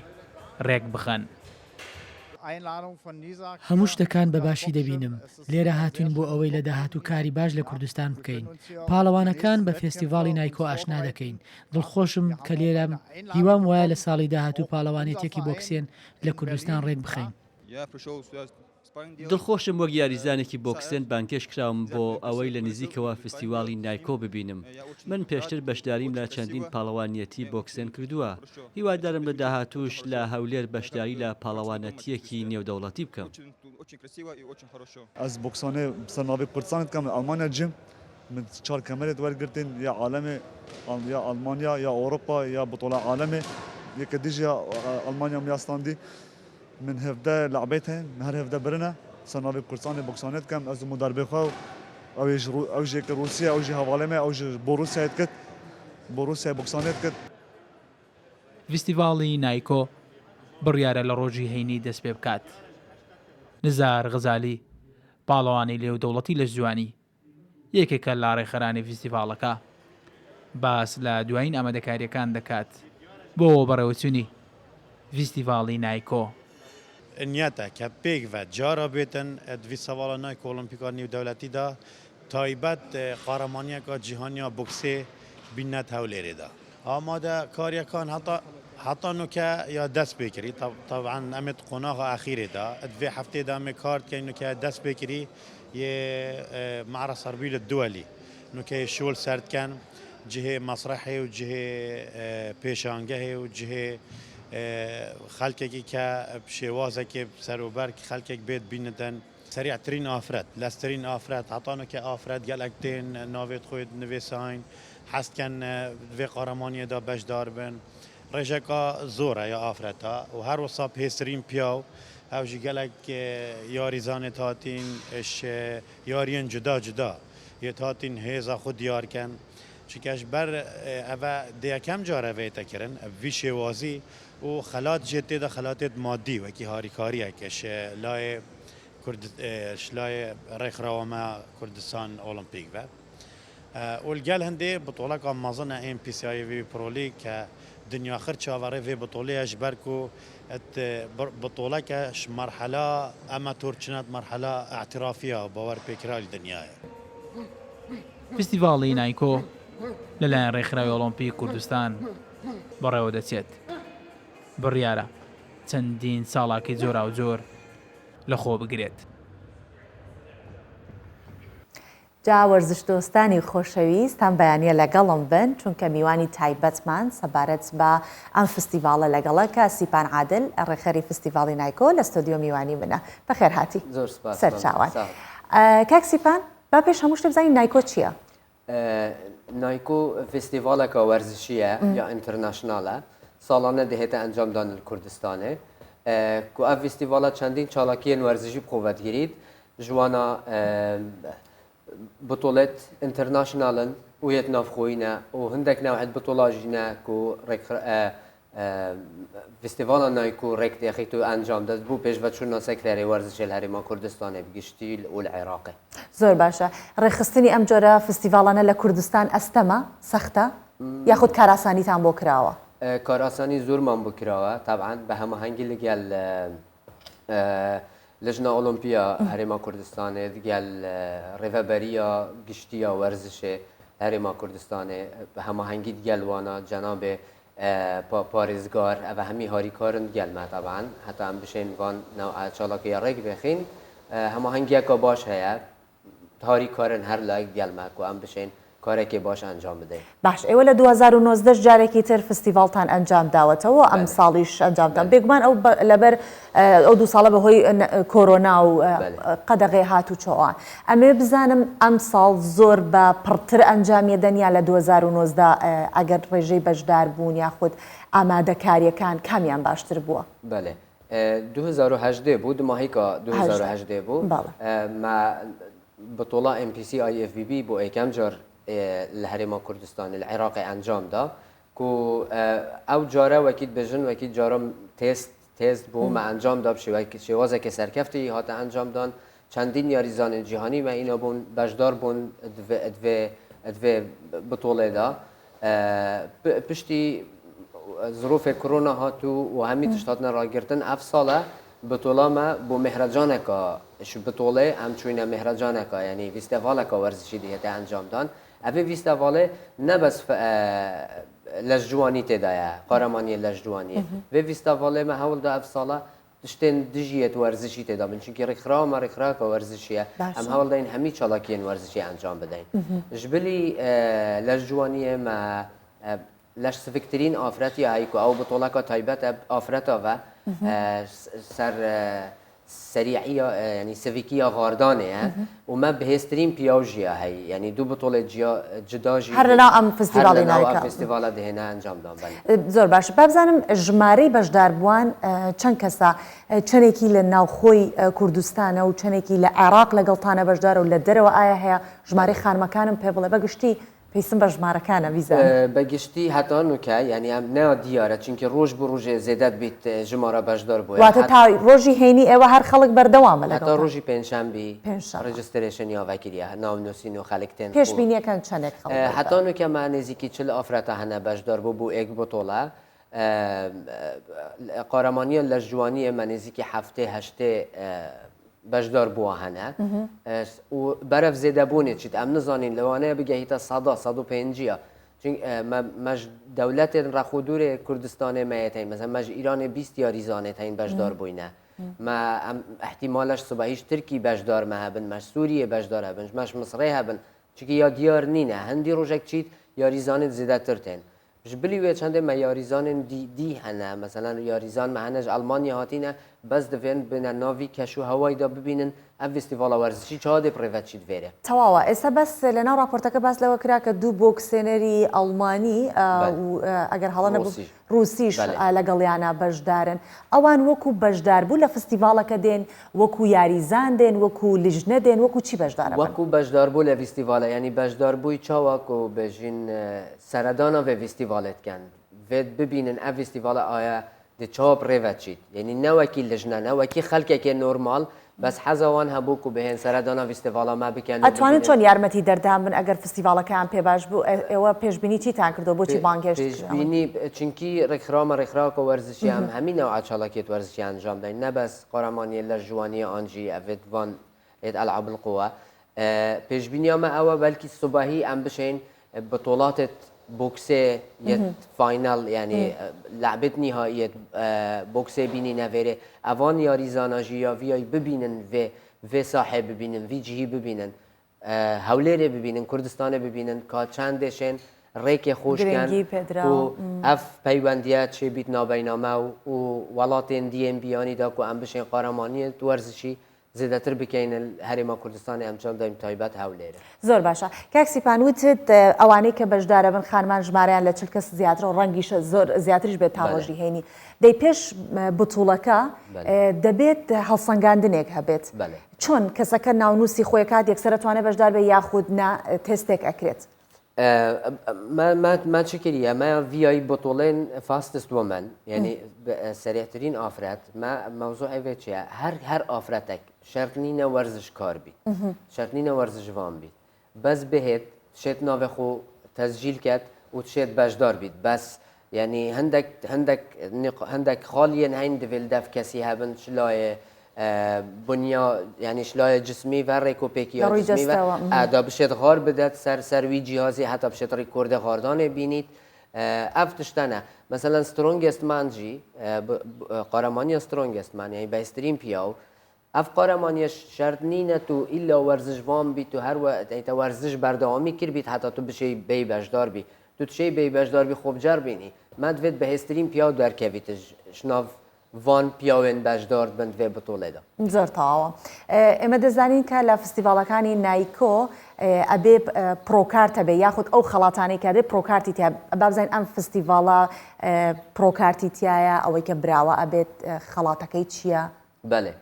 ڕێک بخەن. هەموو شتەکان بەباشی دەبینم لێرە هاتوین بۆ ئەوەی لە داهاتوو کاری باش لە کوردستان بکەین پاڵەوانەکان بە فێستیڤاڵی نایکۆ ئاشنا دەکەین دڵخۆشم کە لێرەم هیوام وایە لە ساڵی داهاتوو پاڵەوانێتێکی بۆکسێن لە کوردستان ڕێک بخەین دڵخۆشم وەک یاریزانێکی بۆکسێن بانکێش کراوم بۆ ئەوەی لە نزیکەوە فستیواڵی نایکۆ ببینم من پێشتر بەشداریم لە چەندین پاڵەوانیەتی بۆکسێن کردووە هیوادارم لە داهاتوش لە هەولێر بەشداری لە پاڵەوانەتیەکی نێودەوڵەتی بکەم ئەس بۆکسانێ سەرناوی کوردستانت کەم ئەڵمانیا جیم من چار کەمەرێت وەرگرتن یا عالەمێ یا ئەلمانیا یا ئەوروپا یا بطۆڵە عالەمێ یەکە دیژە ئەلمانیا میاستاندی من هەفدە لەعبێت هەن هەر هەفدە برنە سەرناوی کوردستانی بۆکسانێت کەم ئەز مداربێخوا و ئەو ژێکە رووسیا ئەو ژی هەواڵێمە ئەو بۆ رووسایت کرد بۆ رووسای بۆکسانێت کرد فستیڤاڵی نایکۆ بڕیارە لە ڕۆژی هەینی دەست پێ بکات نزار غەزالی پاڵەوانی لێو دەوڵەتی لە جوانی یەکێکە لە ڕێخەرانی فستیڤاڵەکە باس لە دوایین ئامادەکاریەکان دەکات بۆ بەڕێوەچوونی فستیڤاڵی نایکۆ نیەتە کە پێک بە جارە بێتن دوی سەواڵە نایکۆ ئۆلمپیکا نێودەوڵەتیدا تایبەت قارەمانیەکە جیهانیا بۆکسێ بینەت هەولێرێدا ئامادە کاریەکان حتا نوکە یا دەست پێکردی طبعا ئەمێت قۆناغا ئەخیرێدا دوێ هەفتێدا ئەمێ کار بکەین نوکە دەست پێکردی یێ معرە سەربی لە دووەلی نوکە شۆل سەردکەن جهێ مەسرەحێ و جهێ پێشانگەهێ و جهێ خەڵکێکی کە شێوازێکی سەروبەر خەڵکێک بێت بینەتەن سەریعترین ئافرەت لەسترین ئافرەت هەتانەکە ئافرەت گەلێک تێن ناوێت خۆیت نوێساین حەستکەن دوێ قارەمانیەدا بەشدار بن ڕێژەکە زۆرە یا ئافرەتە و هەروەسا پێسرین پیاو ئەوژی گەلێک یاریزانێت هاتین یاریان جدا جدا یێت هاتین هێزە خود دیارکەن چکەش بەر ئەvە دیەکەم جارەوێتەکردن وی شێوازی و خەلات جێ تێدا خەلاتێت مادی وەکی هاریکاریەکەش لای ڕێکخراوەمە کوردستان ئۆلمپیک بە ئولگەل هەندێ بتۆڵەکە مەزنە ئMPCیوی پرۆلی کە دنیاخر چاوەڕێ vê بتۆلەیەش بەرک و بتۆڵەکەش مەرحەلا ئەمە تورچنات مەرحەلا ئاعترافیە باوەڕ پێکرالی دنیاە فستیڤاڵی نایکۆ لەلایەن ڕێکخراوی ئۆلۆمپیک کوردستان بەڕێوە دەچێت بڕیارە چەندین ساڵاکی جۆرا و جۆر لە خۆ بگرێت جا وەرزش دۆستانی خۆشەویست هەم بەیانیە لەگەڵم بن چونکە میوانی تایبەتمان سەبارەت بە ئەم فستیڤاڵە لەگەڵەکە سیپان عادل ڕێخەری فستیڤاڵی نایکۆ لە ستۆدیۆ میوانی منە بەخێر هاتی سەرچاوان کاک سیپان با پێش هەموو شتە بزانین نایکۆ چییە؟ نایکۆ فستیڤالێکە وەرزشیە یا ئینتەرناشنالە ساڵانە دەهێتە ئەنجامدان لە کوردستانێ کو ئەv فستیڤالە چەندین چالاکیên وەرزشی بخۆڤەتگیریت جوانە بطولات انترناشنالن ويت نافخوينا وهندك نوعد بطولاجينا كو فستيفالا نايكو ريكت ياخيتو انجام داد بو بيش بتشونا سكراري ورزش الهريما كردستان بقشتي والعراقي زور باشا رخصتني ام جورا فستيفالنا لكردستان استما سخته ياخذ كاراساني تام بكراوا كاراساني زور من بكراوا طبعا بهم هنجي لقال لجنة أولمبيا هريما كردستان دقال ريفابريا قشتيا ورزشة هريما كردستان بهم هنجي دقال وانا جناب پارێزگار ئەوە هەمی هاریکارن گەلمە طبعا حتا ئەم بشین وان نەوع چالاکی ڕێک بخین هەماهەنگیەکە باش هەیە هاریکارن هەر لایک گەلمە و ئەم بشین کارێکی باش ئەنجام بدەین باش ئێوە لە 2019 جارێکی تر فستیڤالتان ئەنجام داوەتەوە ئەم ساڵیش ئەنجامدان بێگومان ئەو لەبەر ئەو دوو ساڵە بەهۆی کۆرۆنا و قەدەغێ هات و چۆوان ئەمێ بزانم ئەم ساڵ زۆر بە پڕتر ئەنجامیە دەنیا لە 2019 ئەگەر ڕێژەی بەشدار بوون یاخود ئامادەکاریەکان کامیان باشتر بووە بەێ 2010 بوو دماهیکە 2010 بوو بطولة MPC IFBB بو ايكام جار الهريما كردستان العراقي انجام دا كو او جاره وكيد بجن وكيد جاره تيست بو ما انجام دا بشي وكيد شوازه که سرکفتی هات انجام دان چندین یاریزان جهانی و اینا بون بجدار بون ادوه بطوله دا پشتی ظروف کرونا هاتو و همی تشتاتنا را گرتن اف ساله بطوله ما بو مهرجانکا شو بطوله هم چوینه مهرجانکا یعنی فیستیوالکا ورزشی دیگه انجام دان اوه فیستیواله نه بس لجوانی تدایه قهرمانی لجوانیه و فیستیواله ما حول ده افساله تشتن دژیت ورزشی تدا من چونکی رخرا ما رخرا که ورزشیه هم حول ده این همی چالاکین ورزشی انجام بدین جبلی لجوانیه ما لش سفکترین آفرتی هایی که او بطوله که تایبت آفرتا و سر سريعية يعني سفيكية غاردانة وما بهسترين بيوجيا هي يعني دو بطولة جداجي هرنا ام فستيفال هرنا فستيفال دهنا انجام دام بله زور باش بابزانم جماري بشدار بوان چند کسا چنێکی لە ناوخۆی کوردستانە و چنێکی لە عێراق لەگەڵتانە بەشدار و لە دەرەوە ئایا هەیە ژمارەی خانمەکانم پێ بڵێ بەگشتی پێیسم بە ژمارەکانە ویزە بەگشتی هەتا نوکە یعنی ئەم نێوە دیارە چونکە ڕۆژ بۆ ڕۆژێ زێدەت بیت ژمارە بەشدار بووە واتە تا ڕۆژی هێنی ئێوە هەر خەڵک بەردەوامە لەگەڵ هەتا ڕۆژی پێنجشەمبی ڕێجستریشن یاڤەکریە ناونووسین و خەڵکتێن پێشبینیەکان چەندێک خەڵک هەتا نوکەمە نێزیکی چل ئافرەتە هەنە بەشدار بوو بۆ ئێک بۆتۆڵە قهرمانی لجوانی من نزدیک هفته هشته بەشدار بووە هەنە و بەرەف زێدە بوونێ چیت ئەم نزانین لەوانەیە بگەیتە 150 مەش دەولەتێن ڕەخودورێ کوردستانê مەیەتین مەزە مەژ ئیرانê 20 یاریزانێت هەین بەشدار بووینە ما احتیمالش سبەهیش ترکی بەشدار مە هەبن مەش سووریە بەشدار هەبن مەش مسڕێ هەبن چونکە یا دیار نینە هەندی ڕۆژێک چیت یاریزانێت زێدەتر تێن جبلی وی چنده ما یاریزان دی هنه مثلا یاریزان ما هنج آلمانیا هاتینه بس دوین بین ناوی کشو هوایی دا ببینن ام فستیوال ورزشی چهاده پریوت چید ویره تواوا اسا بس لنا راپورتک بس لو کرا که دو بوکسینری آلمانی و اگر حالا نبود روسیش لەگەڵیانە بەشدارن ئەوان وەکو بەشدار بوو لە فستیڤالەکە دێن وەکو یاریزان دێن وەکو لیژنە دێن وەکو چی بەشدارە وەکو بەشدار بوو لە فستیڤالە ینی بەشدار بووی چاوەک و بێژین سەردانە vê فستیڤالێتکەن vêt bibînin ev festîvala aya di çap rêve çît yanî newekî lijne newekî xelkekê normal بس حەزە wan hebû ku bihên seredana festîvala me bikin ئەتوانن چۆن یارمەتی دەردان بن ئەگەر فستیڤالەکەیان پێ باش بوو ئێوە پێشبینی چیتان کردو بۆچی بانگێشت پێشبینی چونکی ڕێکخراومە ڕێکخراوکە وەرزشی ئەم هەمینەوە ئاچاڵەکێت وەرزشی ئەنجام دەین نەبەس قەرەمانیە لە ژوانی ئانجی ئەvێت وان لێت ئەلعاب القوە پێشبینیامە ئەوە بەلکی سوباهی ئەم بشین بطولاتت بوكسي يت فاينل يعني لعبت نهائية بوكسي بيني نافيري أفان ياريزانا جيا فياي ببينن في صاحب ببينن في جهي ببينن هوليري ببينن كردستان ببينن كاتشاندشين ريكي خوش كان و اف پیوندیت چه بیت نابینامه و ولاتین دی ام بیانی دا کو ام بشین قهرمانی ورزشی زیاتر بکەین هەرێما کوردستانی ئەمجام دایم تایبەت هەولێرە زۆر باشە کاکسیپان وتت ئەوانەی کە بەشدارە بن خانمان ژمارەیان لە 40 کەس زیاتر و ڕەنگیش زۆر زیاتریش بێت تاڕۆژی هێنی دەی پێش بتوڵەکە دەبێت هەڵسەنگاندنێک هەبێت چۆن کەسەکە ناونووسی خۆی کات یەکسەر دەتوانێت بەشدار بێ یاخود نا تێستێک ئەکرێت ما تشكري ما في اي بطولين فاستست وومن يعني سريعترين افراد ما موضوع فيتشيا هر افراتك شرطنينا ورزش كار بي شرطنينا ورزش وان بي بس بهت شيت نافخو تسجيل كات وتشيت باشدار بيت بس يعني هندك خاليا هين دفل دف كسي هابن شلاي بنیا یعنی شلای جسمی و ریکوپیکی جسمی و ادا بشد غار بدد سروی جهازی حتی بشد ریکورد غاردان بینید افتشتنه مثلا سترونگست من جی قهرمانی سترونگست من یعنی بهترین پیاو اف قهرمانی شرط نینه تو الا ورزش وام بی تو هر وقت ورزش بردامی کر بید حتی تو بشی بی بشدار بی تو تشی بی بشدار بی خوب جر بینی مدوید بهترین پیاو در کویت شناف وان پیاوێن بەشدار بن وێ بتۆڵێدا زۆر تەواوە ئێمە دەزانین کە لە فستیڤالەکانی نایکۆ ئەبێ پرۆکارتە بێ یاخود ئەو خەڵاتانەی کە دێ پرۆکارتی تیا بابزین ئەم فستیڤالە پرۆکارتی تایە ئەوەی کە براوە ئەبێت خەڵاتەکەی چییە؟ بەێ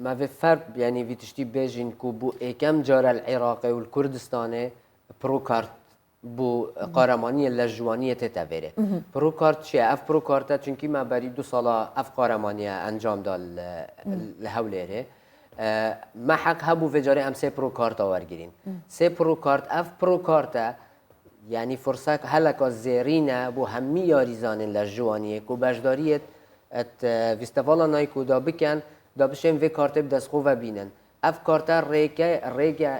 ماێ فەر ینی ویتشتی بێژین کو بوو ئێکەم جارە العێراقی و کوردستانê پرۆکارت بو قهرمانی لجوانی تتویره پروکارت چیه اف پروکارت چونکی ما بری 2 سالا اف قهرمانی انجام دال لهولێرێ ما حق هبو فجاره ام سه پروکارت آورگیرین سه پروکارت اف پروکارت یعنی فرصت هلکا زیرینه بو همی یاریزان لجوانیه کو بجداریت فيستيفالا نايكو دا بكن دا بشين في كارت بدسخوفا بينن اف كارتا ريكا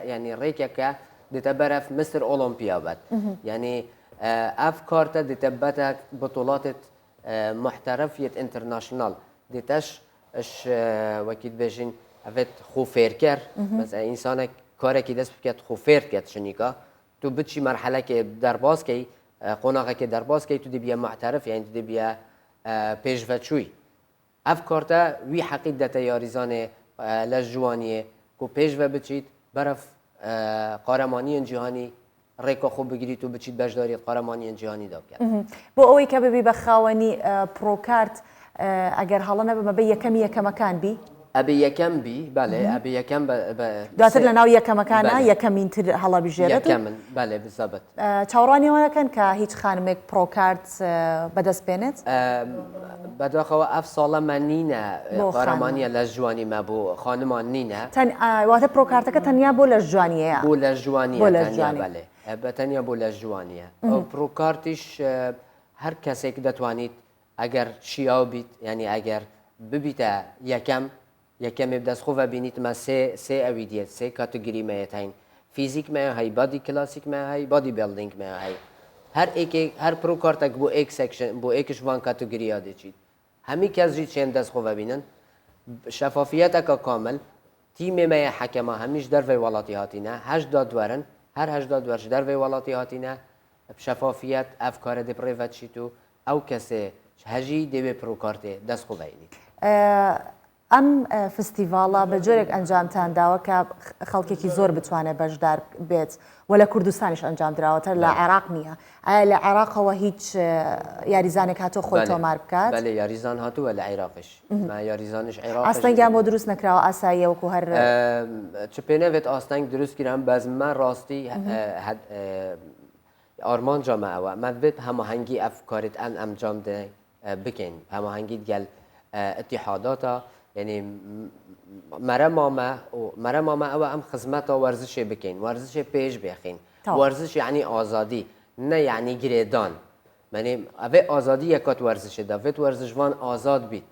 يعني ريكا دتبرف مصر اولمبيا بات يعني اف كارتا دتبتا بطولات محترفيه انترناشونال دتش اش وكيد بيجين افت خوفيركر مثلا انسان كاركي دست بكت خوفير كت شنيكا تو بتشي مرحله كي درباس كي قناغه كي درباس كي تو دي بيا محترف يعني تو دي بيا پیشوچوی افکارتا وی حقیق دتا یاریزان لجوانیه کو پیشو بچید برف قهرمانی جهانی ریکا خوب بگیرید و بچید بجداری قهرمانی جهانی داب کرد بۆ ئەوەی کە ببی بە خاوەنی پرۆکارت ئەگەر هەڵە نەبە بە یەکەمەکان بی ابي يكم بي بله ابي يكم دواتر لە ناو یەکەمەکانە یەکەمین تر هەڵە بژێرێت يكمن بله بالضبط چاوەڕوانیەوەەکەن کە هیچ خانمێک پرۆکارت بەدەست بێنێت بەداخەوە ئەف ساڵە مە نینە قهرمانیە لە جوانی مە بۆ خانمان نینە واتە پرۆکارتەکە تەنیا بۆ لە ژوانیەیە بۆ لە ژوانیە بەێ بەتەنیا بۆ لە جوانیە ئەو پرۆکارتیش هەر کەسێک دەتوانیت ئەگەر چیاو بیت ینی ئەگەر ببیتە یەکەمێ بدەستخۆڤە بینیتمە سێ ئەوی دێت سێ کاتگوریمەیەت هەین فیزیکمە هەی بادی کلاسیکمە هەی بادی بێلدینگمە هەی هەر پرۆکارتێک بۆ ئێک سەکشن بۆ ئێکشوان کاتگوریا دەچیت هەمی کەسجی چێن دەستخۆڤە بینن شەفافیەتەکە کامل تیمێمەیە حەکەمە هەمیش دەرڤی وڵاتی هاتینە هەشدا دووەرن هەر هەشدا دووەرش دەرڤی وڵاتی هاتینە شەفافیەت ئەفکارە دەپڕێڤەت چیت و ئەو کەسێ هەژی دەوێ پرۆکارتێ دەستخۆڤەینیت ئەم فستیڤاڵە بە جۆرێک ئەنجامتان داوە کە خەڵکێکی زۆر بتوانێت بەشدار بێت و لە کوردستانیش ئەنجام دراوەتر لە عێراق نییە ئایا لە عێراقەوە هیچ یاریزانێک هاتۆ خۆی تۆمار بکات بەێ یاریزان هاتووە لە عێراقش یاریزانش عێراق ئاستەنگیان بۆ دروست نەکراوە ئاساییە وەکو هەر چ پێنەوێت ئاستەنگ دروست کران بەزمە ڕاستی ئارمانجا مەوە مەبێت هەماهەنگی ئەفکارت ئەن ئەنجام بکەین هەماهەنگیت گەل اتحاداتە يعني مرمامة أو أم خدماتها ورزشي بكين ورزشي بيش بيخين ورزش يعني آزادي نه يعني جريدان يعني أبي آزادي يكات ورزش ده فيت ورزشوان آزاد بيت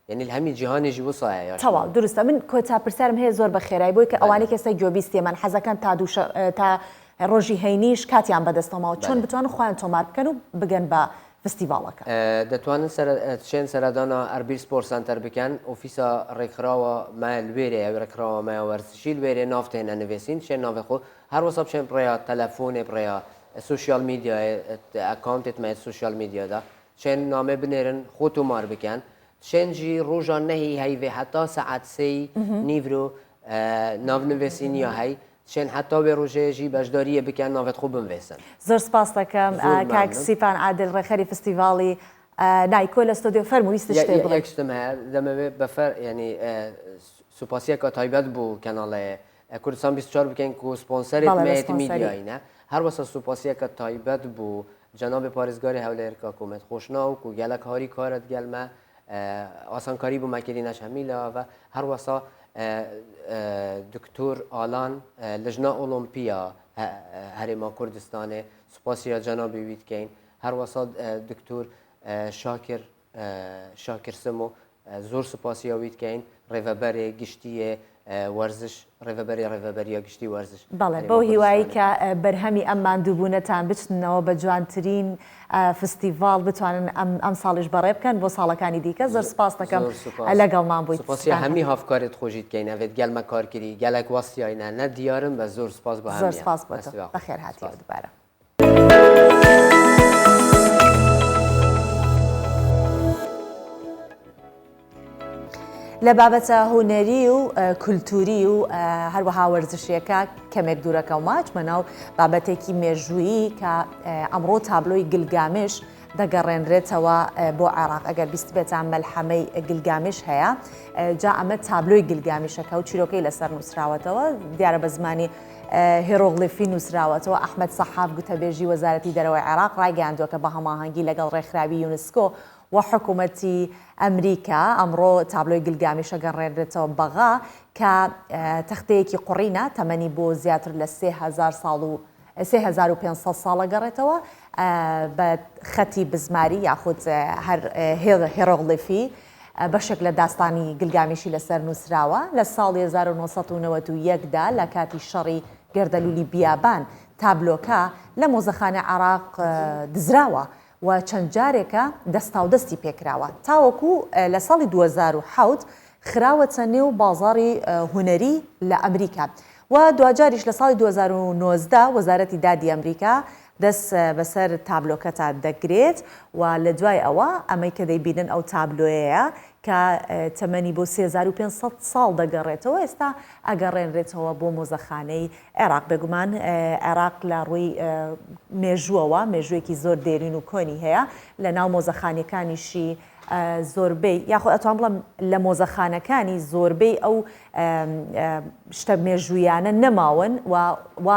يعني الهمي جهاني جيبو صايع طبعا درسته من كوتا برسرم هي زور بخير بوي كأواني كسي جوبيستي من حزا كان تادوش تا روجي هينيش كاتيان بدستما وشون بتوانو خوان تومار بكنو بجن با فستیڤالەکە دەتوانن شوێن سەردانا ئەربیل سپۆرت سنتەر بکەن ئۆفیسە ڕێکخراوە مای لێرێ ڕێکخراوە مای وەرزشی لێرێ نافتێنە نوێسین شێن ناوێ خۆ هەروەسە بچێن بڕێە تەلەفۆنێ بڕێە سوسیال میدیا ئەکاونتێت مای سوسیال میدیادا شێن نامێ بنێرن خۆ تۆمار بکەن شێنجی ڕۆژان نەهی هەیڤێ هەتا سەعات سێی نیڤرۆ ناونوێسینیا هەی شين حتى بروجيجي بجداريه بكان نافت خوب بنفسن زور سپاس دەکەم کاک سیفان عادل ڕێخەری فستیڤاڵی نایکۆ لە ستۆدیۆ فەرموویستە شتێ بڵێ یەکشتم هەیە دەمەوێت بەفەر ینی سوپاسیەکە تایبەت بوو کەناڵێ کوردستان 24 بکەین و سپۆنسەرێت مێتی میدیایینە هەروەسە سوپاسیەکە تایبەت بوو جەنابێ پارێزگاری هەولێرکە کومێت خۆشناوک و گەلک هاری کارت گەلمە ئاسانکاری بوو مەکردینەش هەمیلەوە هەروەسا دکتور آلان لجنه أولمبیا هرما کردستان سپاسیا جنابی وید کین هر وسط دکتور شاکر سمو زور سپاسیا وید کین ریوبری گشتی ورزش ریوبری گشتی ورزش بله با هیوایی که برهمی امان دوبونتان بچنەوە بە جوانترین فستیڤال بتوانن ئەم ساڵش بەڕێ بکەن بۆ ساڵەکانی دیکە زۆر سپاس دەکەم لەگەڵمان بوویت سپاسی هەمی هەفکارت خۆشیت کەین ئەوێت گەلمە کارکردی گەلک وەستیاینە نە دیارم بە زۆر سپاس بە زۆر سپاس بەخێر هاتیەوە دووبارە لە بابەتە هونەری و کولتوری و هەروەها وەرزشیەکە کەمێک دوورەکە و ماچمە ناو بابەتێکی مێژوویی کە ئەمڕۆ تابلۆی گلگامش دەگەڕێنرێتەوە بۆ عێراق ئەگەر بیست بێتان مەلحەمەی گلگامش هەیە جا ئەمە تابلۆی گلگامیشەکە و چیرۆکەی لەسەر نووسراوەتەوە دیارە بە زمانی هێرۆغلیفی نووسراوەتەوە ئەحمەد سەحاف گوتەبێژی وەزارەتی دەرەوەی عێراق ڕایگەیاندووە کە بە هەماهەنگی لەگەڵ ڕێکخراوی یونسکۆ وحکوومەتی ئەمریکا ئەمڕۆ تابلۆی گلگامیشە گەڕێنرێتەوە بەغا کە تەختەیەکی قوڕینە تەمەنی بۆ زیاتر لە 3500 ساڵە گەڕێتەوە بە خەتی بزماری یاخود هەر هێرۆغلیفی بەشێک لە داستانی گلگامیشی لەسەر نووسراوە لە ساڵی 1991دا لە کاتی شەڕی گەردەلوولی بیابان تابلۆکە لە مۆزەخانە عێراق دزراوە و چەند جارێکە دەستا و دەستی پێکراوە تاوەکو لە ساڵی 2007 خراوەتە نێو بازاڕی هونەری لە ئەمریکا و دوجاریش لە ساڵی 2019 وەزارەتی دادی ئەمریکا دەست بەسەر تابلۆکەتا دەگرێت و لە دوای ئەوە ئەمەی کە دەیبینن ئەو تابلۆیەیە کە تەمەنی بۆ 3500 ساڵ دەگەڕێتەوە ئێستا ئەگەڕێنرێتەوە بۆ مۆزەخانەی عێراق بێگومان عێراق لە ڕووی مێژووەوە مێژوویەکی زۆر دێرین و کۆنی هەیە لە ناو مۆزەخانەکانیشی زۆربەی یاخۆ ئەتوان بڵم لە مۆزەخانەکانی زۆربەی ئەو شتە مێژوویانە نەماون و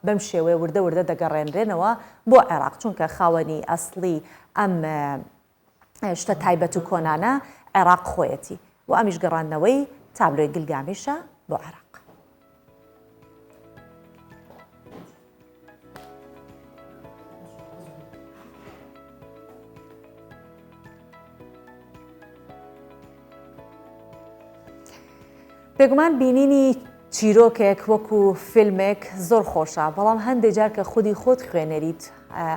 بەم شێوەیە وردە وردە دەگەڕێنرێنەوە بۆ عێراق چونکە خاوەنی ئەسڵی ئەم شتە تایبەت و کۆنانە عێراق خۆیەتی و ئەمیش گەڕاندنەوەی تابلۆی گلگامیشە بۆ عێراق. بێگومان بینینی چیرۆکێک وەکو فیلمێک زۆر خۆشە بەڵام هەندێک جار کە خودی خۆت خوێنەریت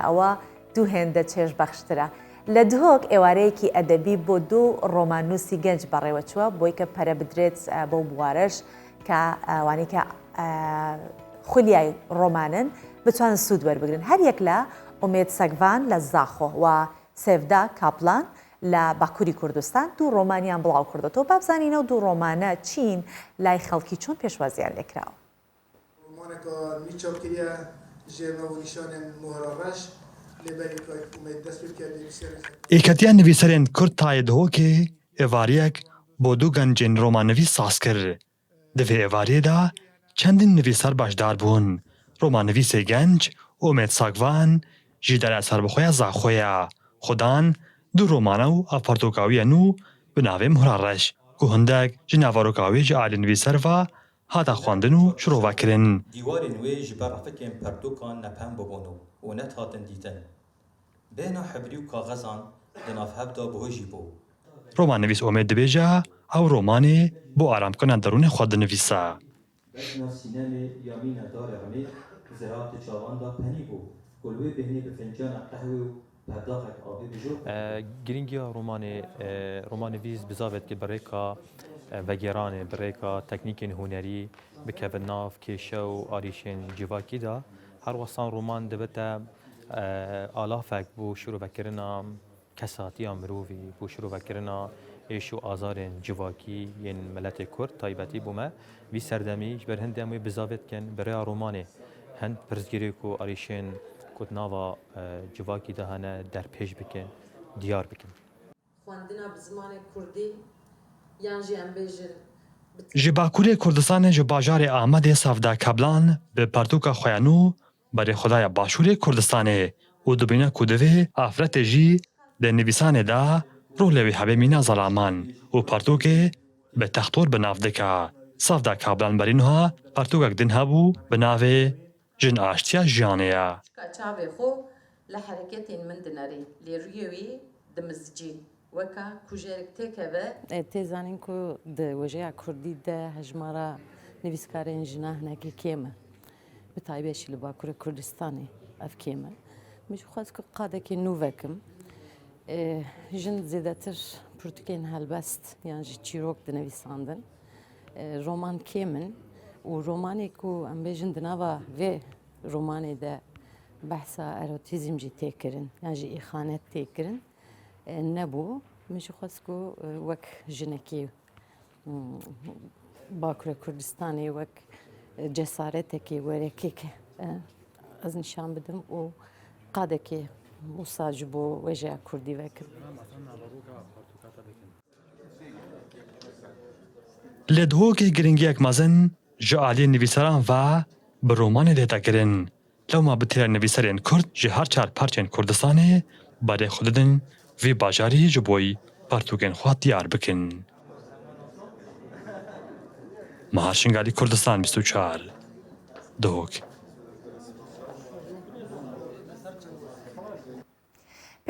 ئەوە دوو هێندە چێژ بەخشترە. لە دهۆک ئێوارەیەکی ئەدەبی بۆ دوو ڕۆمانوسی گەنج بەڕێوەچووە بۆی کە پەرە بدرێت بەو بوارەش کە ئەوانەی کە خولیای ڕۆمانن بتوانن سوود وەربگرن. هەر یەک لە ئومێد سەگڤان لە زاخۆ و سێڤدا کاپلان لە باکووری کوردستان دوو ڕۆمانیان بڵاو کردەوە بابزانینە و دوو ڕۆمانە چین لای خەڵکی چۆن پێشوازیان لێکراوە. ئێکەتیان نویسەرێن کورد تایە دهۆکێ ئێوارەیەک بۆ دوو گەنجێن ڕۆمانەویس ساز کرد. دەوێ ئێوارەیەدا چەندین نویسەر باشدار بوون. ڕۆمانەویسێ گەنج ئومێد ساگڤان ژی دەرە سەربەخۆیە زاخۆیە خودان دوو ڕۆمانە و ئەپەرتۆکاویەن و بناوێ مهراڕەش و هەندێک ji ناڤارۆکاوی ji alî nivîserva hata xwandin û şirovekirin. Dîwarên wê ji ber rafekên pertûkan nephem bibûn û net hatin dîtin. Bêhna hebrî û kaxezan di navhev da bihojî bû. Romanivîs Omêd dibêje ew romanê bo aramkirina derûnê xwe dinivîse. Bejna sînemê ya mîna darê Emê ziraatê çavan da penî bû. Gul wê bêhnî bi fincana qehwê û perdaxek avê bijû. Giringiya romanivîs bizavet ki birêka vegeranê birêka teknîkên hunerî bikevin nav kêşe û arîşên civakî da her wesan roman dibite alafek bû şîrovekirina kesatiya mirovî bû şîrovekirina êş û azarên civakî yên miletê Kurd taybetî bûme vî serdemî ji ber hindê em wê bizavet kirin bi rêya romanê hend pirsgirêk û arîşên ku nava civakî de hene derpêş bikin diyar bikin. Xwendina bi zimanê Kurdî yan jî em bêjin Ji Bakurê Kurdistanê ji bajarê Amedê Sevda Keblan bi pertûka xwe nû berê Xwedaya Başûrê Kurdistanê û dibîne ku divê afretê jî di nivîsanê de roh lê wî hebe mîna zalaman û pertûkê bi textor bi nav dike. Sevda Keblan berî niha pertûkek din hebû bi navê Jin Aştiya Jiyanê ye. çavê xwe li hereketên min dinerê lê rûyê wî dimizcî weka kujerek têkeve. Têzanîn ku di wêjeya Kurdî de hejmara nivîskarên jina hinekî kêm e. Bi taybet jî li Bakurê Kurdistanê ev kêm e. Min jî xwest ku qadekê nû vekim. Jin zêdetir pirtûkên helbest yan jî çîrok dinivîsandin. Roman kêm in û romanê ku em bêjin di nava vê romanê de behsa erotîzm jî tê kirin yan jî îxanet tê kirin nebû. Min jî xwest ku wek jinekî Bakurê Kurdistanê wek cesaretekê werekêke ez nîşan bidim û qadekê wisa ji bo wêjeya Kurdî vekim. Li dihokê giringiyek mezin ji aliyê nivîseran ve bi romanê lêdekirin. Lewma bi têra nivîserên Kurd ji her çar parçên Kurdistanê berê xwe didin vê bajarî ji bo pertûkên xwe diyar bikin. Mehar Şingalî Kurdistan 24 Dihok.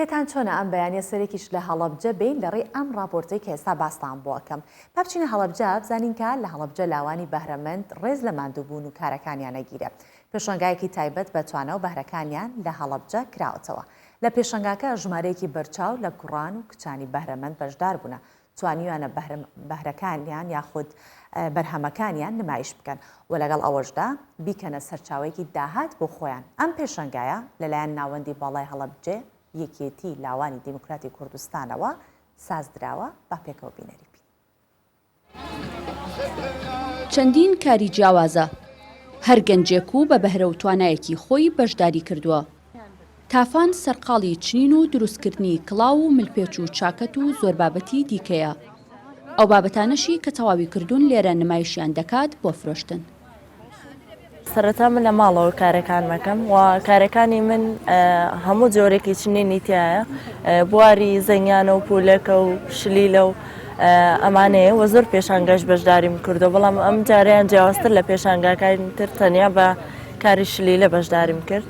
پێتان چۆنە ئەم بەیانە سەرێکیش لە هەڵەبجە بین لەڕێی ئەم راپۆرتەی کە ئێستا باستان بووەکەم. با بچینە هەڵەبجە بزانین کە لە هەڵەبجە لاوانی بەهرەمەند ڕێز لە ماندووبوون و کارەکانیان نەگیرە. پێشەنگایەکی تایبەت بە توانە و بەهرەکانیان لە هەڵەبجە کراوەتەوە. لە پێشەنگاکە ژمارەیەکی بەرچاو لە کوڕان و کچانی بەهرەمەند بەشدار بوون. توانیوانە بەهرەکانیان یاخود بەرهەمەکانیان نمایش بکەن و لەگەڵ ئەوەشدا بیکەنە سەرچاوەیەکی داهات بۆ خۆیان. ئەم پێشەنگایە لەلایەن ناوەندی باڵای هەڵەبجێ یەکێتی لاوانی دیموکراتی کوردستانەوە سازدراوە با پێکەوە بینەری بین. چەندین کاری جیاوازە هەر گەنجێک و بە بەهرە و توانایەکی خۆی بەشداری کردووە. تافان سەرقاڵی چنین و دروستکردنی کڵاو و ملپێچ و چاکەت و زۆر بابەتی دیکەیە. ئەو بابەتانەشی کە تەواوی کردوون لێرە نمایشیان دەکات بۆ فرۆشتن. سەرەتا من لە ماڵەوە کارەکان مەکەم و کارەکانی من هەموو جۆرێکی چنینی تایە، بواری زەنگیانە و پولەکە و شلیلە و ئەمانەیە و زۆر پێشانگەش بەشداریم کردو، بەڵام ئەم جاریان جیاوازتر لە پێشانگاکانی تر تەنیا بە کاری شلیلە بەشداریم کرد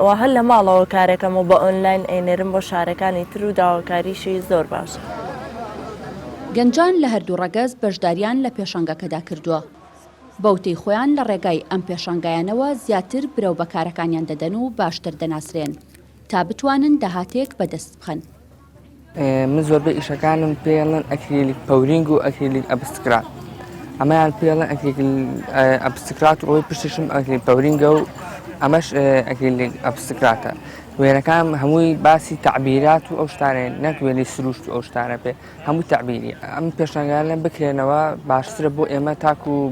و هەر لە ماڵەوە کارەکەم و بە ئۆنلاین ئەینێرم بۆ شارەکانی تر و داواکاریشی زۆر باشە. گەنجان لە هەردوو ڕەگەز بەشداریان لە پێشەنگەکەدا کردووە. بەوتەی خۆیان لە ڕێگای ئەم پێشەنگایانەوە زیاتر برەو بەکارەکانیان دەدەن و باشتر دەناسرێن تا بتوانن داهاتێک بەدەست بخەن. من زۆربەی ئیشەکانم پێڵن ئەکریلیک پەورینگ و ئەکریلیک ئەبسترات. ئەمەیان پێڵن ئەکریلیک ئەبسترات و ڕۆی پشتشم ئەکریلیک پەورینگە و ئەمەش ئەکریلیک ئەبستراتە. وێنەکان هەمووی باسی تعبیرات و ئەو شتانێن نەکوێنی سروشت و ئەو شتانە پێ هەموو تعبیری. ئەم پێشەنگیانە بکرێنەوە باشترە بۆ ئێمە تاکو و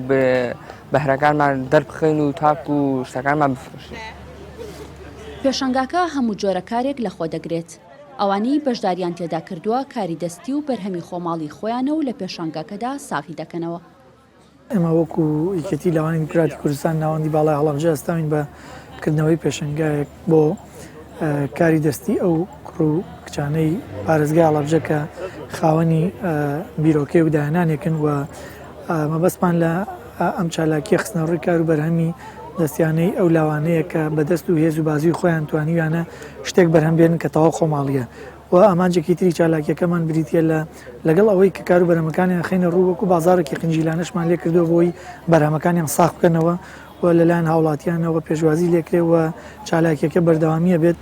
بەهرەکانمان دەربخەین و تاکو و شتەکانمان بفرۆشین. پێشەنگاکە هەموو جۆرە کارێک لە خۆ دەگرێت. ئەوانەی بەشداریان تێدا کردووە کاری دەستی و بەرهەمی خۆماڵی خۆیانە و لە پێشەنگاکەدا ساغی دەکەنەوە. ئێمە وەکو یەکێتی لاوانی دیموکراتی کوردستان ناوەندی باڵای هەڵەبجە ئەستاوین بەکردنەوەی پێشەنگایەک بۆ کاری دەستی ئەو کوڕ و کچانەی پارێزگای هەڵەبجە کە خاوەنی بیرۆکەی و داهێنانێکن و مەبەستمان لە ئەم چالاکیە خستنە ڕووی کار و بەرهەمی دەستیانەی ئەو لاوانەیە کە بەدەست و هێز و بازی و خۆیان توانیویانە شتێک بەرهەم بێنن کە تەواو خۆماڵیە و ئامانجێکی تری چالاکیەکەمان بریتە لەگەڵ ئەوەی کە کار و بەرهەمەکانیان خینە ڕوو وەکو بازارێکی قنجیلانەشمان لێ کردو بۆی بەرهەمەکانیان ساخ بکەنەوە و لەلایەن هاوڵاتیانەوە پێشوازی لێکرێ و چالاکیەکە بەردەوامیە بێت.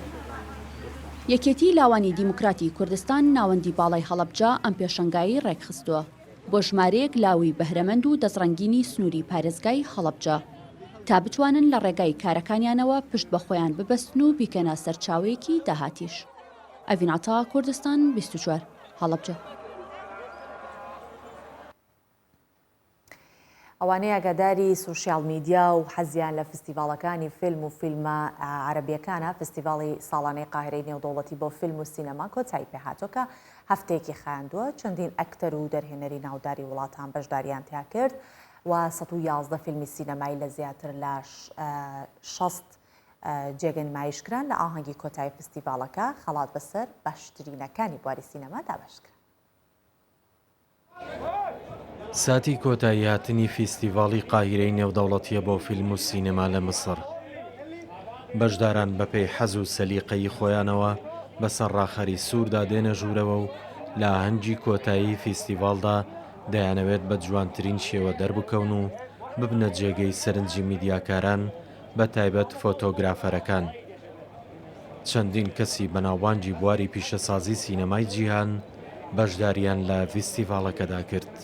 یەکێتی لاوانی دیموکراتی کوردستان ناوەندی باڵای هەڵەبجە ئەم پێشەنگایی ڕێکخستووە بۆ ژمارەیەک لاوی بەهرەمەند و دەزڕەنگینی سنووری پارێزگای هەڵەبجە تا بتوانن لە ڕێگای کارەکانیانەوە پشت بە خۆیان ببەستن و بیکەنە سەرچاوەیەکی داهاتیش. ئەڤیناتا کوردستان 24 هەڵەبجە. ئەوانەیە ئاگاداری سوشیال میدیا و حەزیان لە فستیڤالەکانی فیلم و فیلمە عەرەبیەکانە فستیڤاڵی ساڵانەی قاهرەی نێودەوڵەتی بۆ فیلم و سینەما کۆتایی پێهاتۆکە هەفتەیەکی خایاندووە چەندین ئەکتەر و دەرهێنەری ناوداری وڵاتان بەشداریان تیا کرد و 111 فیلمی سینەمایی لە زیاتر لە 60 جێگە نمایشکران لە ئاهەنگی کۆتایی فستیڤالەکە خەڵات بەسەر باشترینەکانی بواری سینەما دابەشکرا. ساتی کۆتایی هاتنی فیستیڤاڵی قاهرەی نێودەوڵەتیە بۆ فیلم و سینەما لە مسر. بەشداران بەپێی حەز و سەلیقەی خۆیانەوە بەسەر ڕاخەری سووردا دێنە ژوورەوە و لە ئاهەنگی کۆتایی فیستیڤاڵدا دەیانەوێت بە جوانترین شێوە دەربکەون و ببنە جێگەی سەرنجی میدیاکاران بە تایبەت فۆتۆگرافەرەکان. چەندین کەسی بەناوبانگی بواری پیشەسازی سینەمای جیهان بەشداریان لە فیستیڤاڵەکەدا کرد.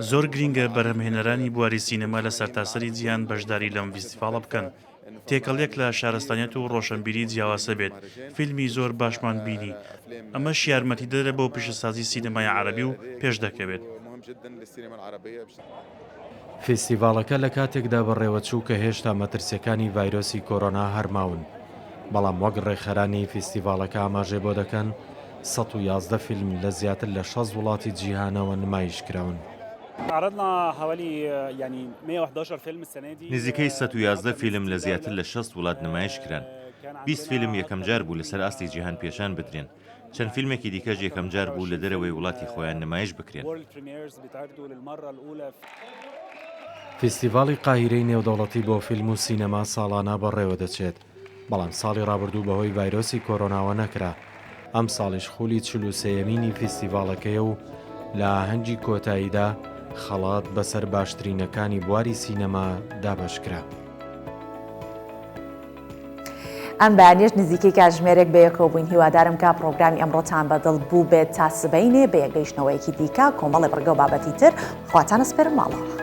زۆر گرینگە بەرهەمهێنەرانی بواری سینەما لە سەرتاسەری جیهان بەشداری لەم فیستیڤاڵە بکەن. تێکەڵێک لە شارستانیەت و ڕۆشنبیری جیاوازە بێت، فیلمی زۆر باشمان بینی. ئەمەش یارمەتیدەرە بۆ پیشەسازی سینەمای عەرەبی و پێش دەکەوێت. فیستیڤاڵەکە لە کاتێکدا بەڕێوەچوو کە هێشتا مەترسیەکانی ڤایرۆسی کۆرۆنا هەرماون، بەڵام وەک ڕێخەرانی فیستیڤاڵەکە ئاماژێ بۆ دەکەن 111 فیلم لە زیاتر لە 60 وڵاتی جیهانەوە نمایش کراون. نزیکەی 111 فیلم لە زیاتر لە 60 وڵات نمایش کران. 20 فیلم یەکەم جار بوو لەسەر ئاستی جیهان پێشان بدرێن. چەند فیلمێکی دیکەش یەکەم جار بوو لە دەرەوەی وڵاتی خۆیان نمایش بکرێن. فیستیڤاڵی قاهرەی نێودەوڵەتی بۆ فیلم و سینەما ساڵانە بەڕێوە دەچێت بەڵام ساڵی ڕابردوو بەهۆی ڤایرۆسی کۆرۆناوە نەکرا. ئەم ساڵیش خولی 43یەمینی فیستیڤاڵەکەیە و لە هەنگی کۆتاییدا خەڵات بەسەر باشترینەکانی بواری سینەما دابەشکرا. ئەم بەیانیش نزیکەی کاتژمێرێک بەیەکەوە بووین. هیوادارم کە پرۆگرامی ئەمڕۆتان بەدڵ بوو بێت تا سبەینێ بە یەکگەیشتنەوەیەکی دیکە کۆمەڵی بەرگە و بابەتی تر خواتانە سپێرم ماڵەوە.